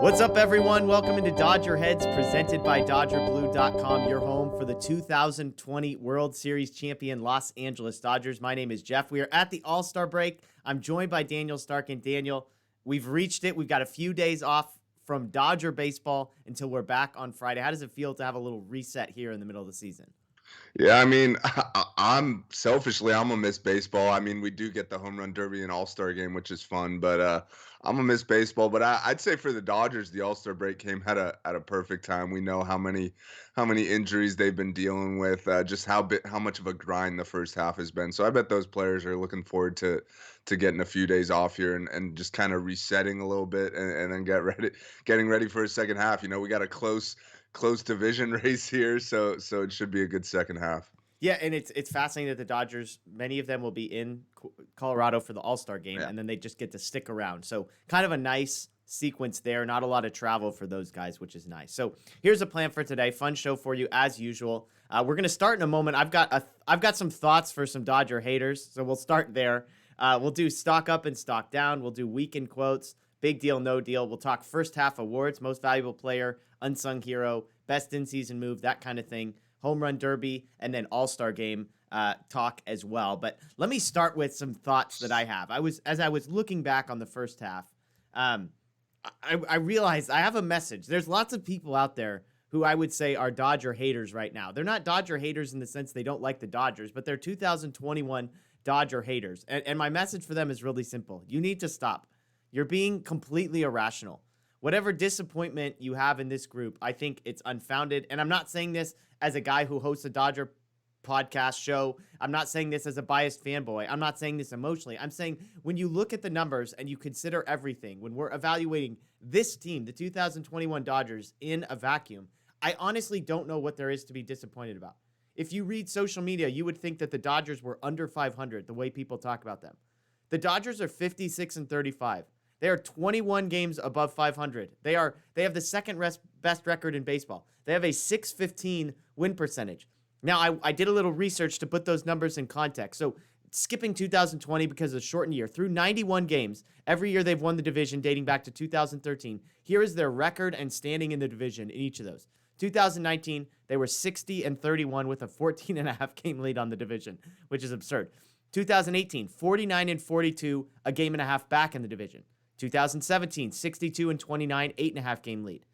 What's up, everyone? Welcome into DodgerHeads, presented by DodgerBlue.com, your home for the 2020 World Series champion Los Angeles Dodgers. My name is Jeff. We are at the All-Star break. I'm joined by Daniel Starkand. Daniel, we've reached it. We've got a few days off from Dodger baseball until we're back on Friday. How does it feel to have a little reset here in the middle of the season? Yeah, I mean, I'm gonna miss baseball. I mean, we do get the home run derby and All-Star game, which is fun, but I'm gonna miss baseball. But I'd say for the Dodgers, the All-Star break came at a perfect time. We know how many injuries they've been dealing with, just how much of a grind the first half has been. So I bet those players are looking forward to getting a few days off here and just kind of resetting a little bit and then getting ready for a second half. You know, we got a close division race here, so it should be a good second half. Yeah, and it's fascinating that the Dodgers, many of them will be in Colorado for the All-Star game, Yeah. and then they just get to stick around. So kind of a nice sequence there. Not a lot of travel for those guys, which is nice. So here's a plan for today. Fun show for you as usual. We're gonna start in a moment. I've got some thoughts for some Dodger haters, so we'll start there. We'll do stock up and stock down. We'll do weekend quotes. Big deal, no deal. We'll talk first half awards, most valuable player, unsung hero, best in-season move, that kind of thing. Home run derby, and then all-star game talk as well. But let me start with some thoughts that I have. As I was looking back on the first half, I realized I have a message. There's lots of people out there who I would say are Dodger haters right now. They're not Dodger haters in the sense they don't like the Dodgers, but they're 2021 Dodger haters. And my message for them is really simple. You need to stop. You're being completely irrational. Whatever disappointment you have in this group, I think it's unfounded. And I'm not saying this as a guy who hosts a Dodger podcast show. I'm not saying this as a biased fanboy. I'm not saying this emotionally. I'm saying when you look at the numbers and you consider everything, when we're evaluating this team, the 2021 Dodgers, in a vacuum, I honestly don't know what there is to be disappointed about. If you read social media, you would think that the Dodgers were under 500, the way people talk about them. The Dodgers are 56 and 35. They are 21 games above 500. They have the second best record in baseball. They have a 615 win percentage. Now, I did a little research to put those numbers in context. So, skipping 2020 because of the shortened year, through 91 games, every year they've won the division dating back to 2013. Here is their record and standing in the division in each of those. 2019, they were 60 and 31 with a 14 and a half game lead on the division, which is absurd. 2018, 49 and 42, a game and a half back in the division. 2017, 62 and 29, 8.5 game lead.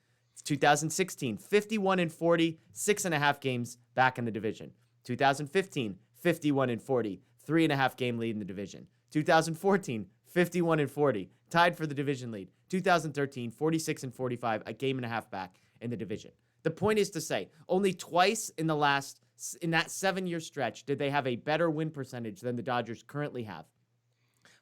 2016, 51 and 40, 6.5 games back in the division. 2015, 51 and 40, 3.5 game lead in the division. 2014, 51 and 40, tied for the division lead. 2013, 46 and 45, a game and a half back in the division. The point is to say, only twice in that 7-year stretch did they have a better win percentage than the Dodgers currently have.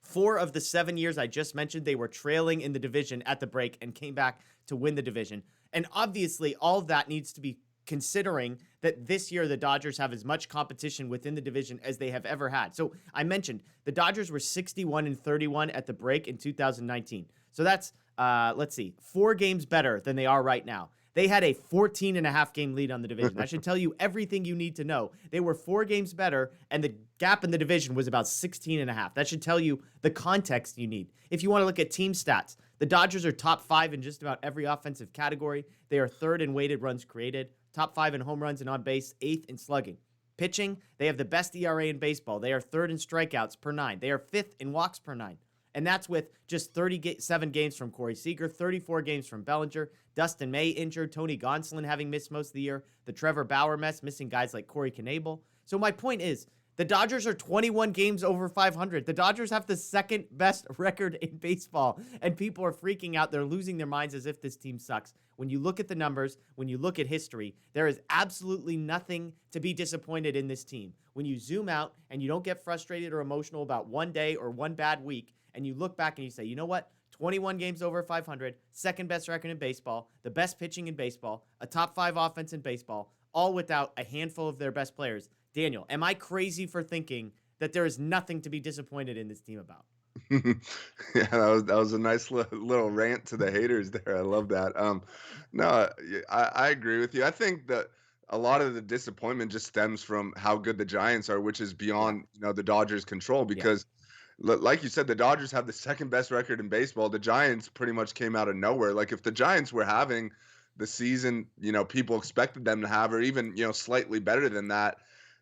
4 of the 7 years I just mentioned, they were trailing in the division at the break and came back to win the division. And obviously, all of that needs to be considering that this year the Dodgers have as much competition within the division as they have ever had. So I mentioned the Dodgers were 61 and 31 at the break in 2019. So that's, 4 games better than they are right now. They had a 14 and a half game lead on the division. That should tell you everything you need to know. They were 4 games better, and the gap in the division was about 16 and a half. That should tell you the context you need. If you want to look at team stats, the Dodgers are top 5 in just about every offensive category. They are 3rd in weighted runs created, top 5 in home runs and on base, 8th in slugging. Pitching, they have the best ERA in baseball. They are 3rd in strikeouts per 9. They are 5th in walks per 9. And that's with just 37 games from Corey Seeger, 34 games from Bellinger, Dustin May injured, Tony Gonsolin having missed most of the year, the Trevor Bauer mess, missing guys like Corey Knebel. So my point is, the Dodgers are 21 games over 500. The Dodgers have the second best record in baseball, and people are freaking out. They're losing their minds as if this team sucks. When you look at the numbers, when you look at history, there is absolutely nothing to be disappointed in this team. When you zoom out and you don't get frustrated or emotional about one day or one bad week, and you look back and you say, you know what? 21 games over 500, second best record in baseball, the best pitching in baseball, a top 5 offense in baseball, all without a handful of their best players. Daniel, am I crazy for thinking that there is nothing to be disappointed in this team about? Yeah, that was a nice little rant to the haters there. I love that. No, yeah, I agree with you. I think that a lot of the disappointment just stems from how good the Giants are, which is Yeah, beyond the Dodgers' control yeah. because like you said, the Dodgers have the second best record in baseball. The Giants pretty much came out of nowhere. Like if the Giants were having the season, people expected them to have, or even, slightly better than that,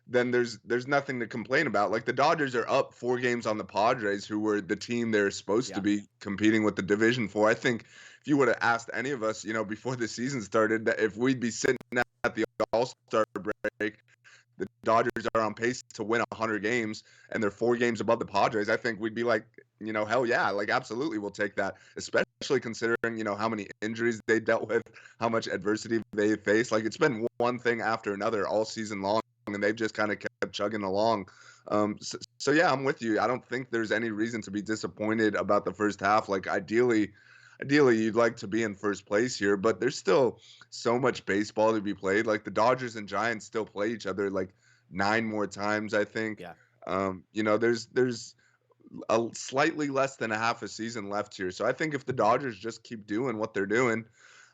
then there's nothing to complain about. Like the Dodgers are up 4 games on the Padres, who were the team they're supposed to Yeah. be competing with the division for. I think if you would have asked any of us, before the season started, that if we'd be sitting at the All-Star break, the Dodgers are on pace to win 100 games and they're 4 games above the Padres, I think we'd be like, hell yeah, like absolutely we'll take that, especially considering, how many injuries they dealt with, how much adversity they faced. Like it's been one thing after another all season long, and they've just kind of kept chugging along. So yeah, I'm with you. I don't think there's any reason to be disappointed about the first half. Like ideally you'd like to be in first place here, but there's still so much baseball to be played. Like the Dodgers and Giants still play each other like 9 more times, I think. Yeah. There's a slightly less than a half a season left here. So I think if the Dodgers just keep doing what they're doing,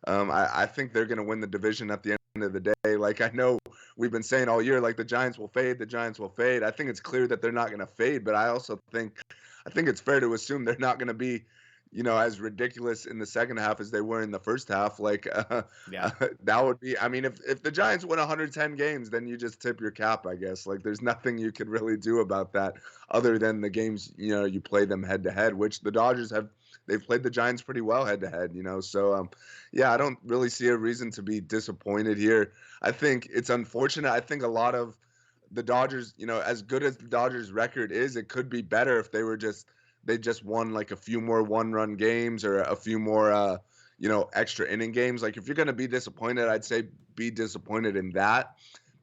I think they're going to win the division at the end of the day. Like I know we've been saying all year, like the Giants will fade, the Giants will fade. I think it's clear that they're not going to fade, but I think it's fair to assume they're not going to be, as ridiculous in the second half as they were in the first half. Like Yeah. that would be, I mean, if the Giants win 110 games, then you just tip your cap, I guess. Like there's nothing you could really do about that other than the games, you play them head to head, which the Dodgers they've played the Giants pretty well head to head, So yeah, I don't really see a reason to be disappointed here. I think it's unfortunate. I think a lot of the Dodgers, as good as the Dodgers record is, it could be better if they just won like a few more 1-run games or a few more extra inning games. Like if you're going to be disappointed, I'd say be disappointed in that.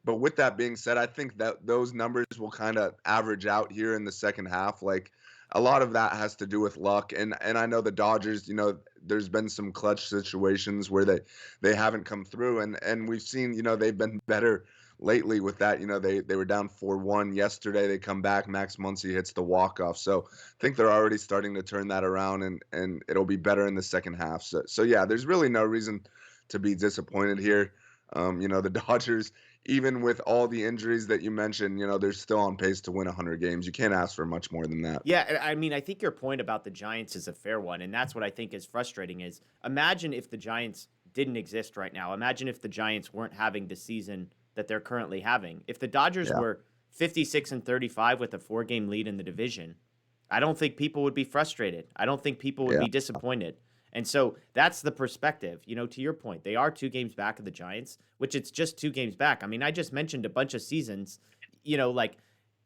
But with that being said, I think that those numbers will kind of average out here in the second half. Like a lot of that has to do with luck. And I know the Dodgers, there's been some clutch situations where they haven't come through, and we've seen, they've been better lately with that. They were down 4-1 yesterday. They come back. Max Muncie hits the walk-off. So I think they're already starting to turn that around, and it'll be better in the second half. So yeah, there's really no reason to be disappointed here. The Dodgers, even with all the injuries that you mentioned, they're still on pace to win 100 games. You can't ask for much more than that. Yeah, I mean, I think your point about the Giants is a fair one, and that's what I think is frustrating is imagine if the Giants didn't exist right now. Imagine if the Giants weren't having the season that they're currently having. If the Dodgers were 56-35 with a 4-game lead in the division, I don't think people would be frustrated. I don't think people would be disappointed. And so that's the perspective. To your point, they are 2 games back of the Giants, which it's just 2 games back. I mean, I just mentioned a bunch of seasons, like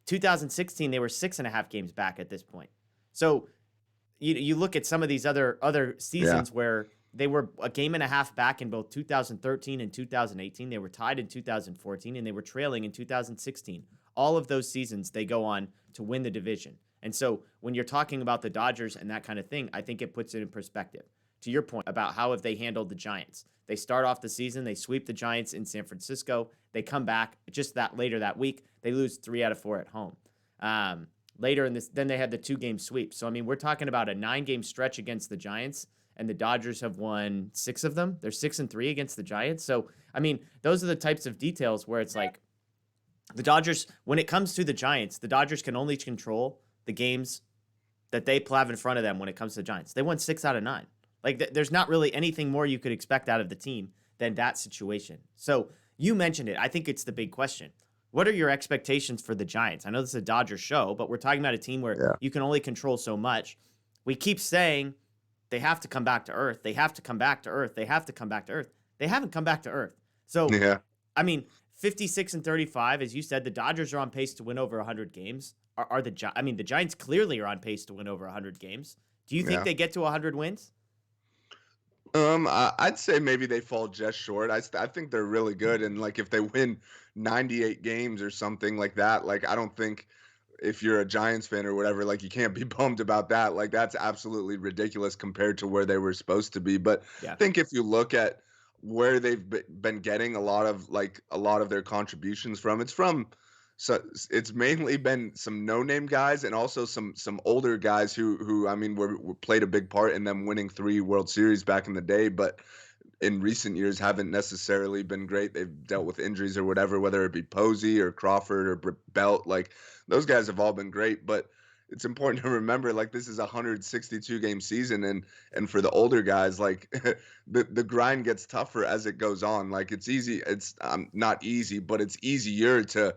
2016, they were 6.5 games back at this point. So you look at some of these other seasons where they were a game and a half back in both 2013 and 2018. They were tied in 2014, and they were trailing in 2016. All of those seasons, they go on to win the division. And so when you're talking about the Dodgers and that kind of thing, I think it puts it in perspective. To your point about how have they handled the Giants. They start off the season, they sweep the Giants in San Francisco. They come back just later that week. They lose 3 out of 4 at home. Later in this, then they had the 2-game sweep. So, I mean, we're talking about a 9-game stretch against the Giants, and the Dodgers have won 6 of them. They're 6-3 against the Giants. So, I mean, those are the types of details where it's like the Dodgers, when it comes to the Giants, the Dodgers can only control the games that they have in front of them when it comes to the Giants. They won 6 out of 9. Like, there's not really anything more you could expect out of the team than that situation. So, you mentioned it. I think it's the big question. What are your expectations for the Giants? I know this is a Dodgers show, but we're talking about a team where you can only control so much. We keep saying they have to come back to earth. They have to come back to earth. They have to come back to earth. They haven't come back to earth. So, I mean, 56-35, as you said, the Dodgers are on pace to win over 100 games. The Giants clearly are on pace to win over 100 games. Do you think they get to 100 wins? I'd say maybe they fall just short. I think they're really good, and like if they win 98 games or something like that, like I don't think if you're a Giants fan or whatever, like you can't be bummed about that. Like that's absolutely ridiculous compared to where they were supposed to be. But I think if you look at where they've been getting a lot of their contributions from, so it's mainly been some no-name guys and also some older guys who I mean were played a big part in them winning 3 World Series back in the day, but in recent years haven't necessarily been great. They've dealt with injuries or whatever, whether it be Posey or Crawford or Belt. Like those guys have all been great, but it's important to remember, like, this is a 162 game season, and for the older guys, like, the grind gets tougher as it goes on. Like, it's easy, it's not easy, but it's easier to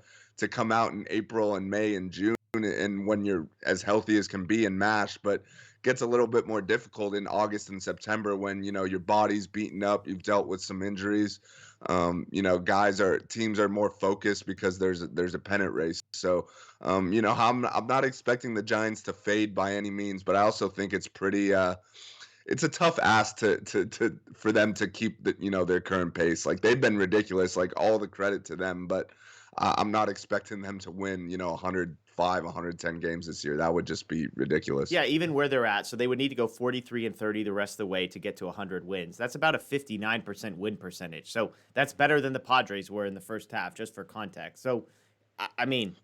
come out in April and May and June and when you're as healthy as can be and mash, but gets a little bit more difficult in August and September when, your body's beaten up, you've dealt with some injuries. Teams are more focused because there's a pennant race. So, I'm not expecting the Giants to fade by any means, but I also think it's pretty it's a tough ask to for them to keep their current pace. Like, they've been ridiculous, like, all the credit to them, but I'm not expecting them to win 105, 110 games this year. That would just be ridiculous. Yeah, even where they're at, so they would need to go 43-30 the rest of the way to get to 100 wins. That's about a 59% win percentage. So that's better than the Padres were in the first half, just for context. So, I mean,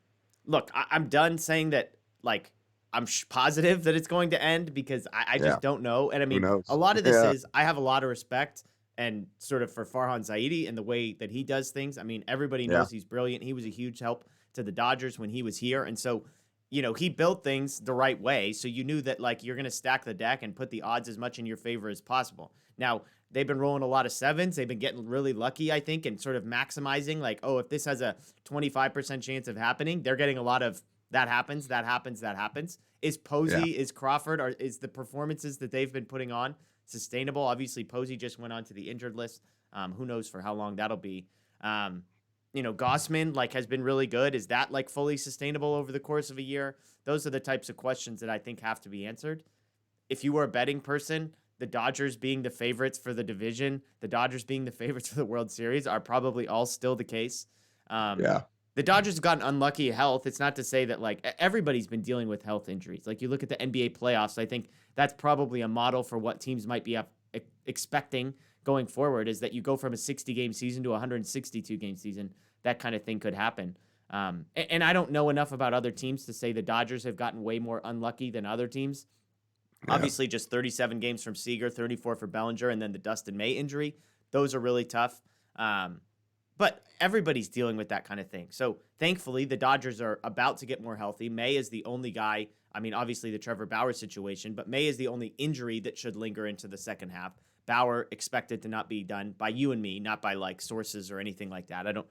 look, I'm done saying that, like, I'm positive that it's going to end because I Yeah. just don't know. And I Who mean, a knows? lot of this Yeah. is I have a lot of respect and sort of for Farhan Zaidi and the way that he does things. I mean, everybody Yeah. knows he's brilliant. He was a huge help to the Dodgers when he was here. And so, he built things the right way. So you knew that, like, you're going to stack the deck and put the odds as much in your favor as possible. Now, they've been rolling a lot of sevens. They've been getting really lucky, I think, and sort of maximizing, like, oh, if this has a 25% chance of happening, they're getting a lot of that happens, that happens, that happens. Is Posey, is Crawford, or is the performances that they've been putting on sustainable? Obviously, Posey just went onto the injured list. Who knows for how long that'll be. Gossman, like, has been really good. Is that, like, fully sustainable over the course of a year? Those are the types of questions that I think have to be answered. If you were a betting person, the Dodgers being the favorites for the division, the Dodgers being the favorites for the World Series are probably all still the case. Yeah. The Dodgers have gotten unlucky health. It's not to say that, like, everybody's been dealing with health injuries. Like, you look at the NBA playoffs, I think that's probably a model for what teams might be expecting going forward, is that you go from a 60-game season to a 162-game season. That kind of thing could happen. And I don't know enough about other teams to say the Dodgers have gotten way more unlucky than other teams. Yeah. Obviously, just 37 games from Seeger, 34 for Bellinger, and then the Dustin May injury. Those are really tough. But everybody's dealing with that kind of thing. So thankfully, the Dodgers are about to get more healthy. May is the only guy. I mean, obviously the Trevor Bauer situation, but May is the only injury that should linger into the second half. Bauer expected to not be done by you and me, not by, like, sources or anything like that. I don't.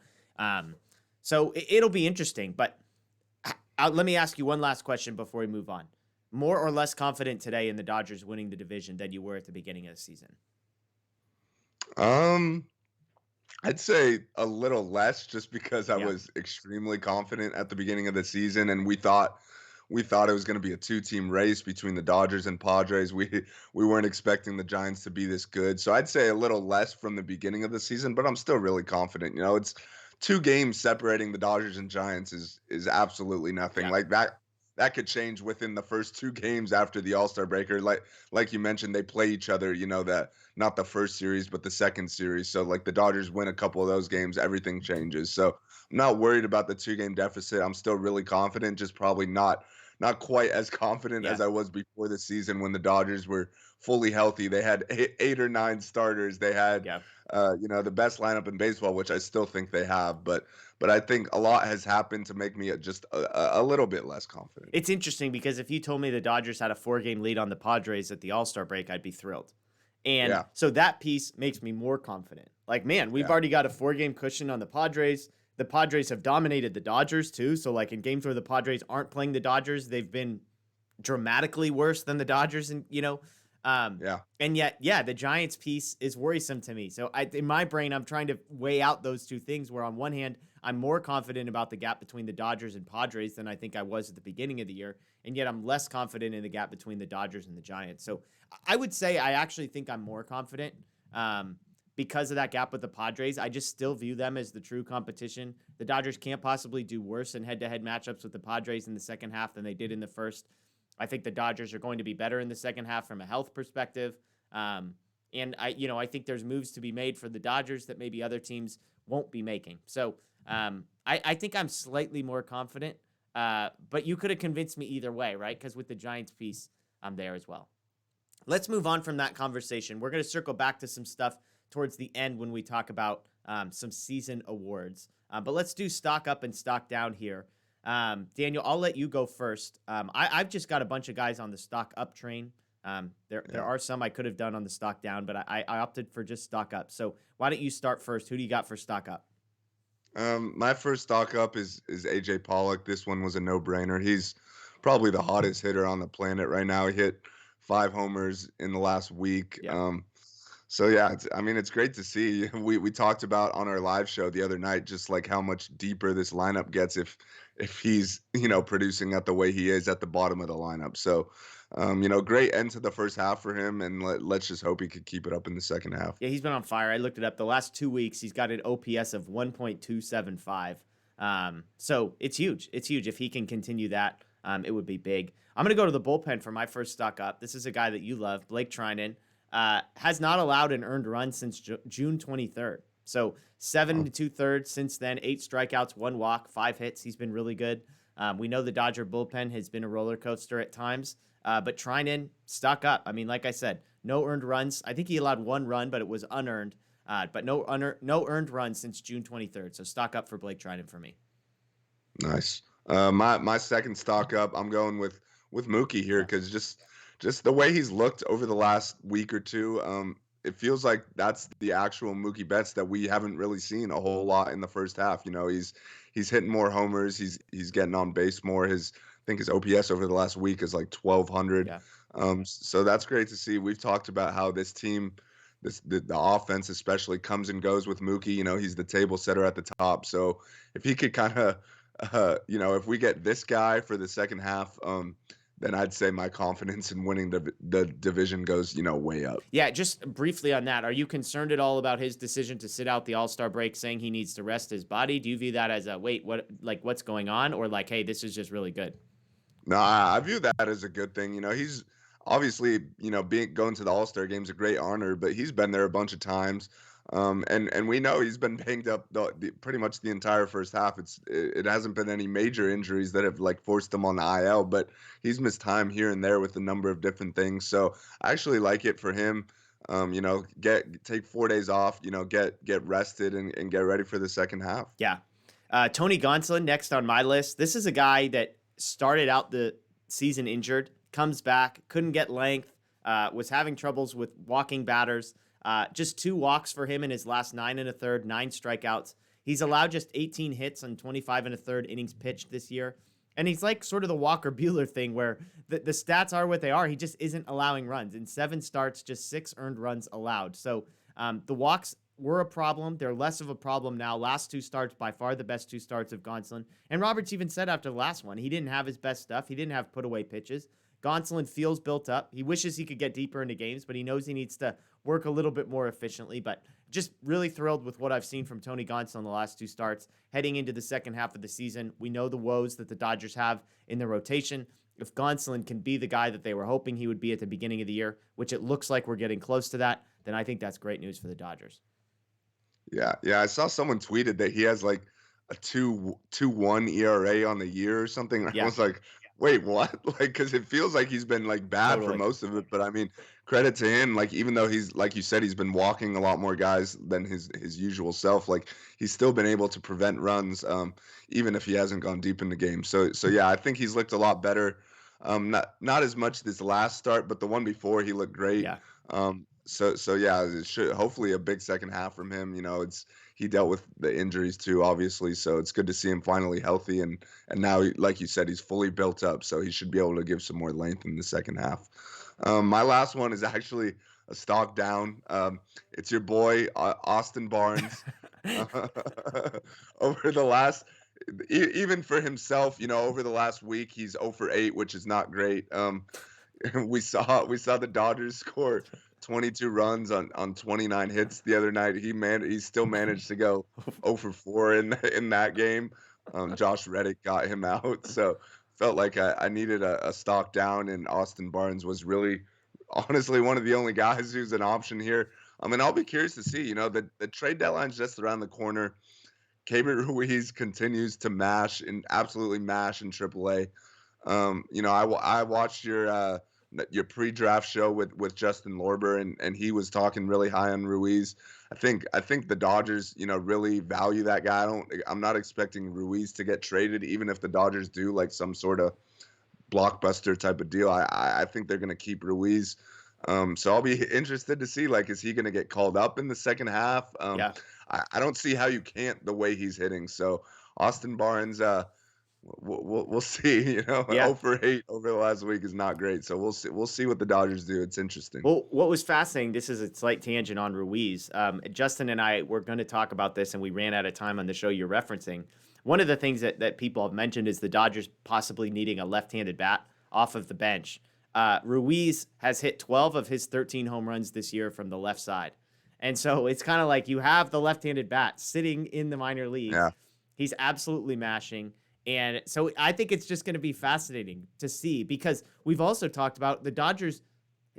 So it'll be interesting. But let me ask you one last question before we move on. More or less confident today in the Dodgers winning the division than you were at the beginning of the season? I'd say a little less, just because I Yeah. was extremely confident at the beginning of the season, and we thought it was going to be a two-team race between the Dodgers and Padres. We weren't expecting the Giants to be this good. So I'd say a little less from the beginning of the season, but I'm still really confident. It's 2 games separating the Dodgers and Giants is absolutely nothing. Yeah. Like, that could change within the first 2 games after the All-Star breaker. Like you mentioned, they play each other, that not the first series, but the second series. So, like, the Dodgers win a couple of those games, everything changes. So I'm not worried about the 2-game deficit. I'm still really confident, just probably not quite as confident Yeah. as I was before the season when the Dodgers were fully healthy. They had 8 or 9 starters. They had, Yeah. the best lineup in baseball, which I still think they have. But I think a lot has happened to make me just a little bit less confident. It's interesting because if you told me the Dodgers had a 4-game lead on the Padres at the All-Star break, I'd be thrilled. And Yeah. so that piece makes me more confident. Like, man, we've Yeah. already got a 4-game cushion on the Padres. The Padres have dominated the Dodgers too. So, like, in games where the Padres aren't playing the Dodgers, they've been dramatically worse than the Dodgers, and Yeah. and yet, yeah, the Giants piece is worrisome to me. So in my brain, I'm trying to weigh out those two things where on one hand, I'm more confident about the gap between the Dodgers and Padres than I think I was at the beginning of the year. And yet I'm less confident in the gap between the Dodgers and the Giants. So I would say I actually think I'm more confident because of that gap with the Padres. I just still view them as the true competition. The Dodgers can't possibly do worse in head-to-head matchups with the Padres in the second half than they did in the first. I think the Dodgers are going to be better in the second half from a health perspective. And I think there's moves to be made for the Dodgers that maybe other teams won't be making. So I think I'm slightly more confident, but you could have convinced me either way, right? Because with the Giants piece, I'm there as well. Let's move on from that conversation. We're going to circle back to some stuff towards the end when we talk about some season awards. But let's do stock up and stock down here. Daniel, I'll let you go first. I've just got a bunch of guys on the stock up train. There Yeah. are some I could have done on the stock down, but I opted for just stock up. So why don't you start first? Who do you got for stock up? My first stock up is AJ Pollock. This one was a no-brainer. He's probably the hottest hitter on the planet right now. He hit 5 homers in the last week. Yeah. So yeah, I mean, it's great to see. We talked about on our live show the other night just like how much deeper this lineup gets if he's producing at the way he is at the bottom of the lineup. So, great end to the first half for him, and let's just hope he could keep it up in the second half. Yeah, he's been on fire. I looked it up. The last 2 weeks, he's got an OPS of 1.275. So it's huge. It's huge. If he can continue that, it would be big. I'm going to go to the bullpen for my first stock up. This is a guy that you love, Blake Trinan. Has not allowed an earned run since June 23rd. So 7 2/3 since then, 8 strikeouts, 1 walk, 5 hits. He's been really good. We know the Dodger bullpen has been a roller coaster at times, but Trinan, stock up. I mean, like I said, no earned runs. I think he allowed 1 run, but it was unearned. But no earned runs since June 23rd. So stock up for Blake Trinan for me. Nice. My second stock up, I'm going with Mookie here because just the way he's looked over the last week or two, it feels like that's the actual Mookie Betts that we haven't really seen a whole lot in the first half. He's hitting more homers, he's getting on base more. I think his OPS over the last week is like 1,200. Yeah. So that's great to see. We've talked about how this team, the offense especially comes and goes with Mookie. He's the table setter at the top. So if he could kind of if we get this guy for the second half, then I'd say my confidence in winning the division goes, way up. Yeah, just briefly on that, are you concerned at all about his decision to sit out the All-Star break, saying he needs to rest his body? Do you view that as what's going on, or like, hey, this is just really good? No, I view that as a good thing. He's obviously, going to the All-Star game is a great honor, but he's been there a bunch of times. And we know he's been banged up pretty much the entire first half. It hasn't been any major injuries that have like forced him on the IL, but he's missed time here and there with a number of different things. So I actually like it for him. Take 4 days off, get rested and get ready for the second half. Yeah. Tony Gonsolin next on my list. This is a guy that started out the season injured, comes back, couldn't get length, was having troubles with walking batters. Just 2 walks for him in his last 9 1/3, 9 strikeouts. He's allowed just 18 hits on 25 1/3 innings pitched this year. And he's like sort of the Walker Buehler thing where the stats are what they are. He just isn't allowing runs. In 7 starts, just 6 earned runs allowed. So the walks were a problem. They're less of a problem now. Last 2 starts, by far the best 2 starts of Gonsolin. And Roberts even said after the last one, he didn't have his best stuff. He didn't have put away pitches. Gonsolin feels built up. He wishes he could get deeper into games, but he knows he needs to work a little bit more efficiently. But just really thrilled with what I've seen from Tony Gonsolin the last 2 starts. Heading into the second half of the season, we know the woes that the Dodgers have in the rotation. If Gonsolin can be the guy that they were hoping he would be at the beginning of the year, which it looks like we're getting close to that, then I think that's great news for the Dodgers. Yeah. I saw someone tweeted that he has like a 2.21 ERA on the year or something. Yeah. I was like, wait, what? Like, because it feels like he's been like bad Totally. for most of it. But I mean, credit to him. Like, even though he's like you said, he's been walking a lot more guys than his usual self. Like, he's still been able to prevent runs, even if he hasn't gone deep in the game. So yeah, I think he's looked a lot better. Not as much this last start, but the one before he looked great. Yeah. So yeah, it should hopefully a big second half from him. He dealt with the injuries too, obviously. So it's good to see him finally healthy and now, like you said, he's fully built up. So he should be able to give some more length in the second half. My last one is actually a stock down. It's your boy Austin Barnes. Over the last, even for himself, over the last week, he's 0 for 8, which is not great. We saw the Dodgers score 22 runs on 29 hits the other night. He still managed to go 0 for 4 in that game. Josh Reddick got him out, so felt like I needed a stock down, and Austin Barnes was really, honestly, one of the only guys who's an option here. I mean, I'll be curious to see. The trade deadline's just around the corner. Keibert Ruiz continues to absolutely mash in AAA. I watched your your pre-draft show with Justin Lorber, and he was talking really high on Ruiz. I think the Dodgers, really value that guy. I'm not expecting Ruiz to get traded, even if the Dodgers do like some sort of blockbuster type of deal. I think they're going to keep Ruiz. So I'll be interested to see, like, is he going to get called up in the second half? Yeah. I don't see how you can't the way he's hitting. So Austin Barnes, we'll see. 0 Yeah. for 8 over the last week is not great. So we'll see what the Dodgers do. It's interesting. Well, what was fascinating, this is a slight tangent on Ruiz. Justin and I were going to talk about this, and we ran out of time on the show you're referencing. One of the things that people have mentioned is the Dodgers possibly needing a left-handed bat off of the bench. Ruiz has hit 12 of his 13 home runs this year from the left side. And so it's kind of like you have the left-handed bat sitting in the minor leagues. Yeah. He's absolutely mashing. And so I think it's just going to be fascinating to see, because we've also talked about the Dodgers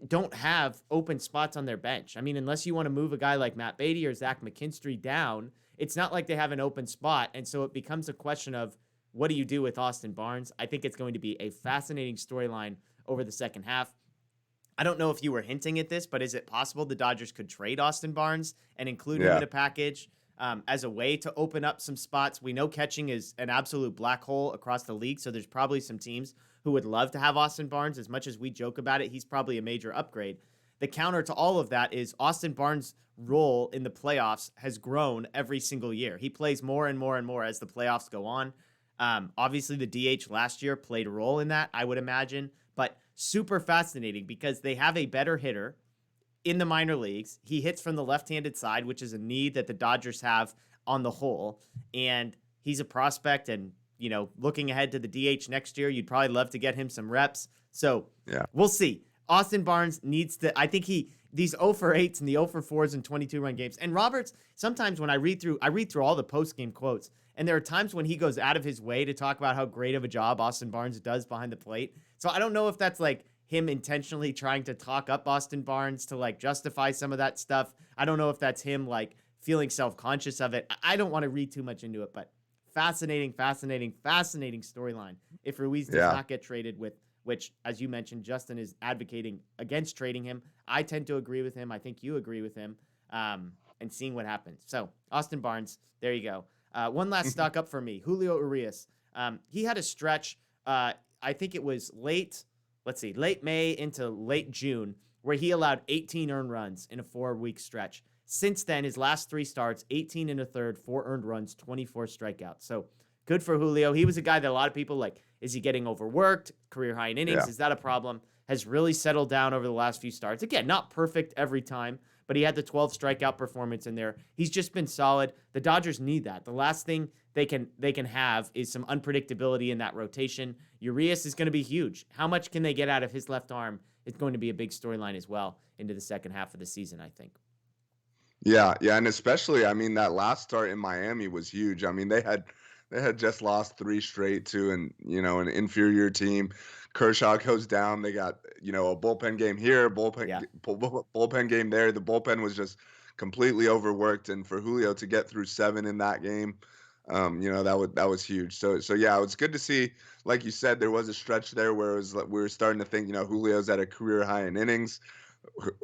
don't have open spots on their bench. I mean, unless you want to move a guy like Matt Beatty or Zack McKinstry down, it's not like they have an open spot. And so it becomes a question of, what do you do with Austin Barnes? I think it's going to be a fascinating storyline over the second half. I don't know if you were hinting at this, but is it possible the Dodgers could trade Austin Barnes and include him in a package as a way to open up some spots? We know catching is an absolute black hole across the league, so there's probably some teams who would love to have Austin Barnes. As much as we joke about it, he's probably a major upgrade. The counter to all of that is Austin Barnes' role in the playoffs has grown every single year. He plays more and more and more as the playoffs go on. Obviously, the DH last year played a role in that, I would imagine, but super fascinating because they have a better hitter in the minor leagues. He hits from the left-handed side, which is a need that the Dodgers have on the whole, and he's a prospect. And looking ahead to the DH next year, you'd probably love to get him some reps. So we'll see. Austin Barnes needs to, I think these 0 for 8s and the 0 for 4s in 22-run games. And Roberts, sometimes when I read through all the post-game quotes, and there are times when he goes out of his way to talk about how great of a job Austin Barnes does behind the plate. So I don't know if that's like him intentionally trying to talk up Austin Barnes to like justify some of that stuff. I don't know if that's him like feeling self-conscious of it. I don't want to read too much into it, but fascinating storyline if Ruiz does not get traded, which, as you mentioned, Justin is advocating against trading him. I tend to agree with him. I think you agree with him, and seeing what happens. So Austin Barnes, there you go. One last stock up for me, Julio Urias. He had a stretch, I think it was late May into late June, where he allowed 18 earned runs in a 4-week stretch. Since then, his last 3 starts, 18 and a third, 4 earned runs, 24 strikeouts. So good for Julio. He was a guy that a lot of people like, is he getting overworked? Career high in innings. Yeah. Is that a problem? Has really settled down over the last few starts. Again, not perfect every time, but he had the 12 strikeout performance in there. He's just been solid. The Dodgers need that. The last thing they can have is some unpredictability in that rotation. Urias is going to be huge. How much can they get out of his left arm? It's going to be a big storyline as well into the second half of the season, I think. Yeah, and especially, I mean, that last start in Miami was huge. I mean, they had just lost 3 straight to an inferior team. Kershaw goes down. They got a bullpen game here, bullpen game there. The bullpen was just completely overworked, and for Julio to get through 7 in that game, that was huge. So yeah, it was good to see. Like you said, there was a stretch there where it was we were starting to think Julio's at a career high in innings.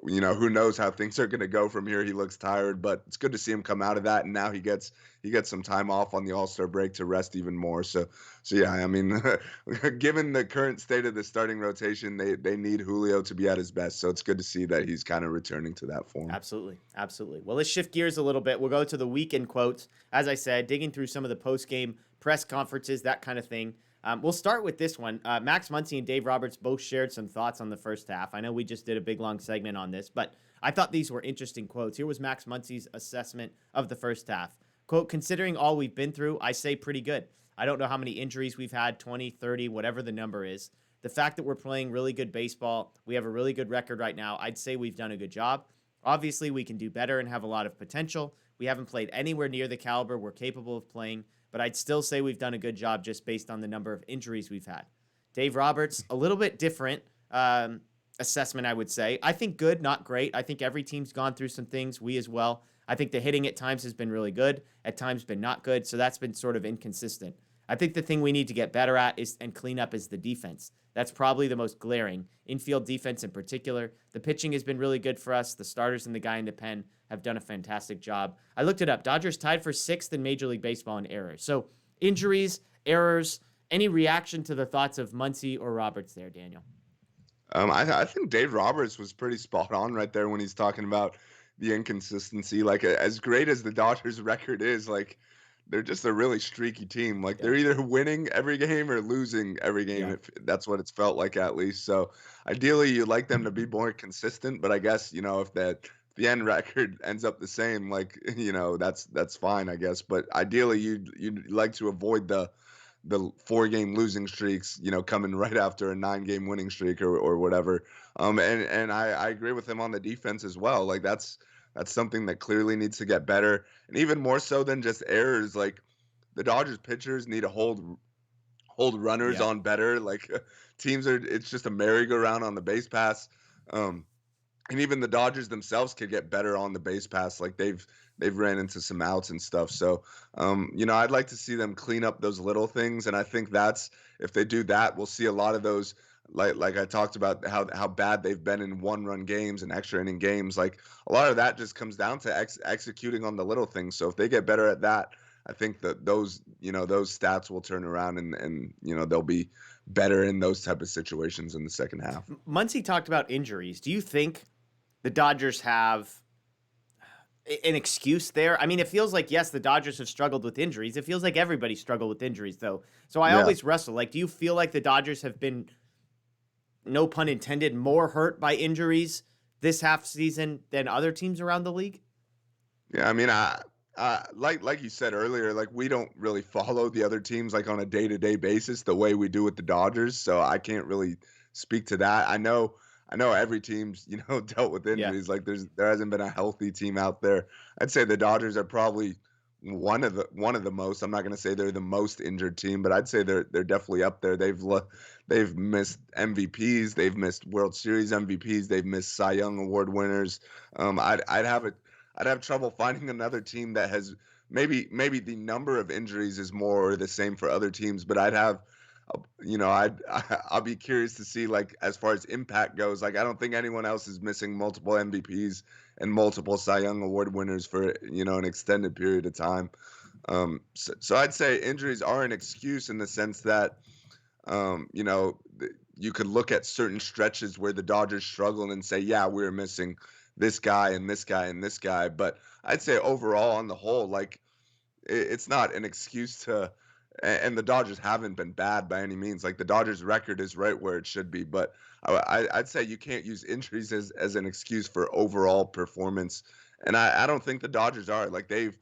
Who knows how things are going to go from here. He looks tired, but it's good to see him come out of that, and now he gets some time off on the All-Star break to rest even more. So yeah, I mean, given the current state of the starting rotation, they need Julio to be at his best. So it's good to see that he's kind of returning to that form. Absolutely. Well, let's shift gears a little bit. We'll go to the weekend quotes. As I said, digging through some of the post-game press conferences, that kind of thing. We'll start with this one. Max Muncie and Dave Roberts both shared some thoughts on the first half. I know we just did a big, long segment on this, but I thought these were interesting quotes. Here was Max Muncie's assessment of the first half. Quote, "Considering all we've been through, I say pretty good. I don't know how many injuries we've had, 20, 30, whatever the number is. The fact that we're playing really good baseball, we have a really good record right now, I'd say we've done a good job. Obviously, we can do better and have a lot of potential. We haven't played anywhere near the caliber we're capable of playing, but I'd still say we've done a good job just based on the number of injuries we've had." Dave Roberts, a little bit different assessment, I would say. I think good, not great. I think every team's gone through some things, we as well. I think the hitting at times has been really good, at times been not good, so that's been sort of inconsistent. I think the thing we need to get better at and clean up is the defense. That's probably the most glaring. Infield defense in particular. The pitching has been really good for us. The starters and the guy in the pen have done a fantastic job. I looked it up. Dodgers tied for 6th in Major League Baseball in errors. So injuries, errors, any reaction to the thoughts of Muncie or Roberts there, Daniel? I think Dave Roberts was pretty spot on right there when he's talking about the inconsistency. Like as great as the Dodgers record is, like they're just a really streaky team. Like Yeah. they're either winning every game or losing every game. Yeah. If that's what it's felt like at least. So ideally you'd like them to be more consistent, but I guess, if the end record ends up the same, like, that's fine, I guess. But ideally you'd like to avoid the 4-game losing streaks, coming right after a 9-game winning streak or whatever. And I agree with him on the defense as well. Like that's something that clearly needs to get better. And even more so than just errors, like the Dodgers pitchers need to hold runners Yeah. on better. Like it's just a merry-go-round on the base pass. And even the Dodgers themselves could get better on the base pass. Like they've ran into some outs and stuff. So, I'd like to see them clean up those little things. And I think if they do that, we'll see a lot of those, like I talked about how bad they've been in 1-run games and extra inning games. Like a lot of that just comes down to executing on the little things. So if they get better at that, I think that those stats will turn around and they'll be better in those type of situations in the second half. Muncie talked about injuries. Do you think the Dodgers have an excuse there? I mean, it feels like, yes, the Dodgers have struggled with injuries. It feels like everybody struggled with injuries, though. So I always wrestle. Like, do you feel like the Dodgers have been, no pun intended, more hurt by injuries this half season than other teams around the league? Yeah, I mean, like you said earlier, like we don't really follow the other teams like on a day-to-day basis the way we do with the Dodgers, so I can't really speak to that. I know every team's dealt with injuries. Like there hasn't been a healthy team out there. I'd say the Dodgers are probably one of the most. I'm not going to say they're the most injured team, but I'd say they're definitely up there. They've missed MVPs, they've missed World Series MVPs, they've missed Cy Young Award winners. I'd have trouble finding another team that has maybe the number of injuries is more or the same for other teams, but I'll be curious to see, like, as far as impact goes. Like, I don't think anyone else is missing multiple MVPs and multiple Cy Young Award winners for an extended period of time. So I'd say injuries are an excuse in the sense that you could look at certain stretches where the Dodgers struggled and say, yeah, we're missing this guy and this guy and this guy. But I'd say overall, on the whole, like it's not an excuse to. And the Dodgers haven't been bad by any means. Like the Dodgers' record is right where it should be. But I'd say you can't use injuries as an excuse for overall performance. And I don't think the Dodgers are. Like they've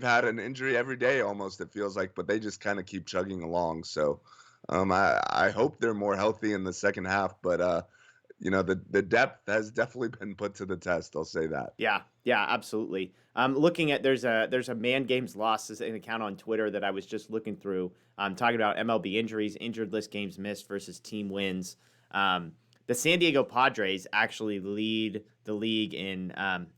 had an injury every day almost, it feels like, but they just kind of keep chugging along. So I hope they're more healthy in the second half. But the depth has definitely been put to the test. I'll say that. Yeah, absolutely. Looking at there's a Man Games Losses an account on Twitter that I was just looking through. Talking about MLB injuries, injured list games missed versus team wins. The San Diego Padres actually lead the league in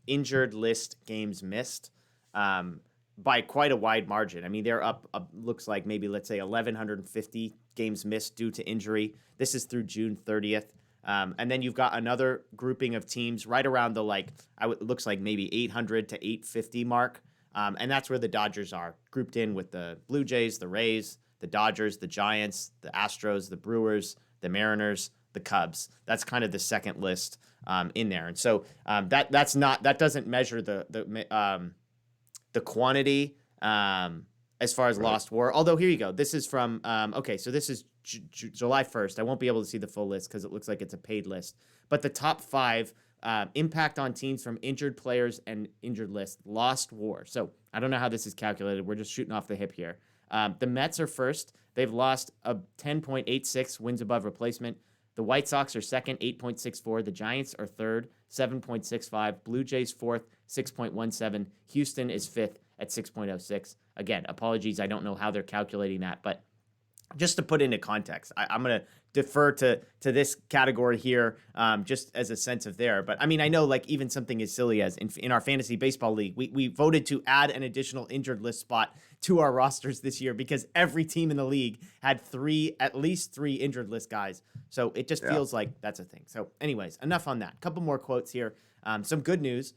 injured list games missed by quite a wide margin. I mean, they're up looks like maybe, let's say, 1,150 games missed due to injury. This is through June 30th. And then you've got another grouping of teams right around the it looks like maybe 800 to 850 mark. And that's where the Dodgers are grouped in with the Blue Jays, the Rays, the Dodgers, the Giants, the Astros, the Brewers, the Mariners, the Cubs. That's kind of the second list in there. And so that doesn't measure the quantity as far as lost WAR. Although here you go. This is from so this is July 1st. I won't be able to see the full list because it looks like it's a paid list. But the top 5 impact on teams from injured players and injured list lost WAR. So I don't know how this is calculated. We're just shooting off the hip here. The Mets are first. They've lost a 10.86 wins above replacement. The White Sox are second, 8.64. The Giants are third, 7.65. Blue Jays fourth, 6.17. Houston is fifth at 6.06. Again, apologies, I don't know how they're calculating that, but just to put into context, I'm going to defer to this category here, just as a sense of there. But I mean, I know like even something as silly as in our fantasy baseball league, we voted to add an additional injured list spot to our rosters this year because every team in the league had at least three injured list guys. So it just feels like that's a thing. So anyways, enough on that. Couple more quotes here. Some good news.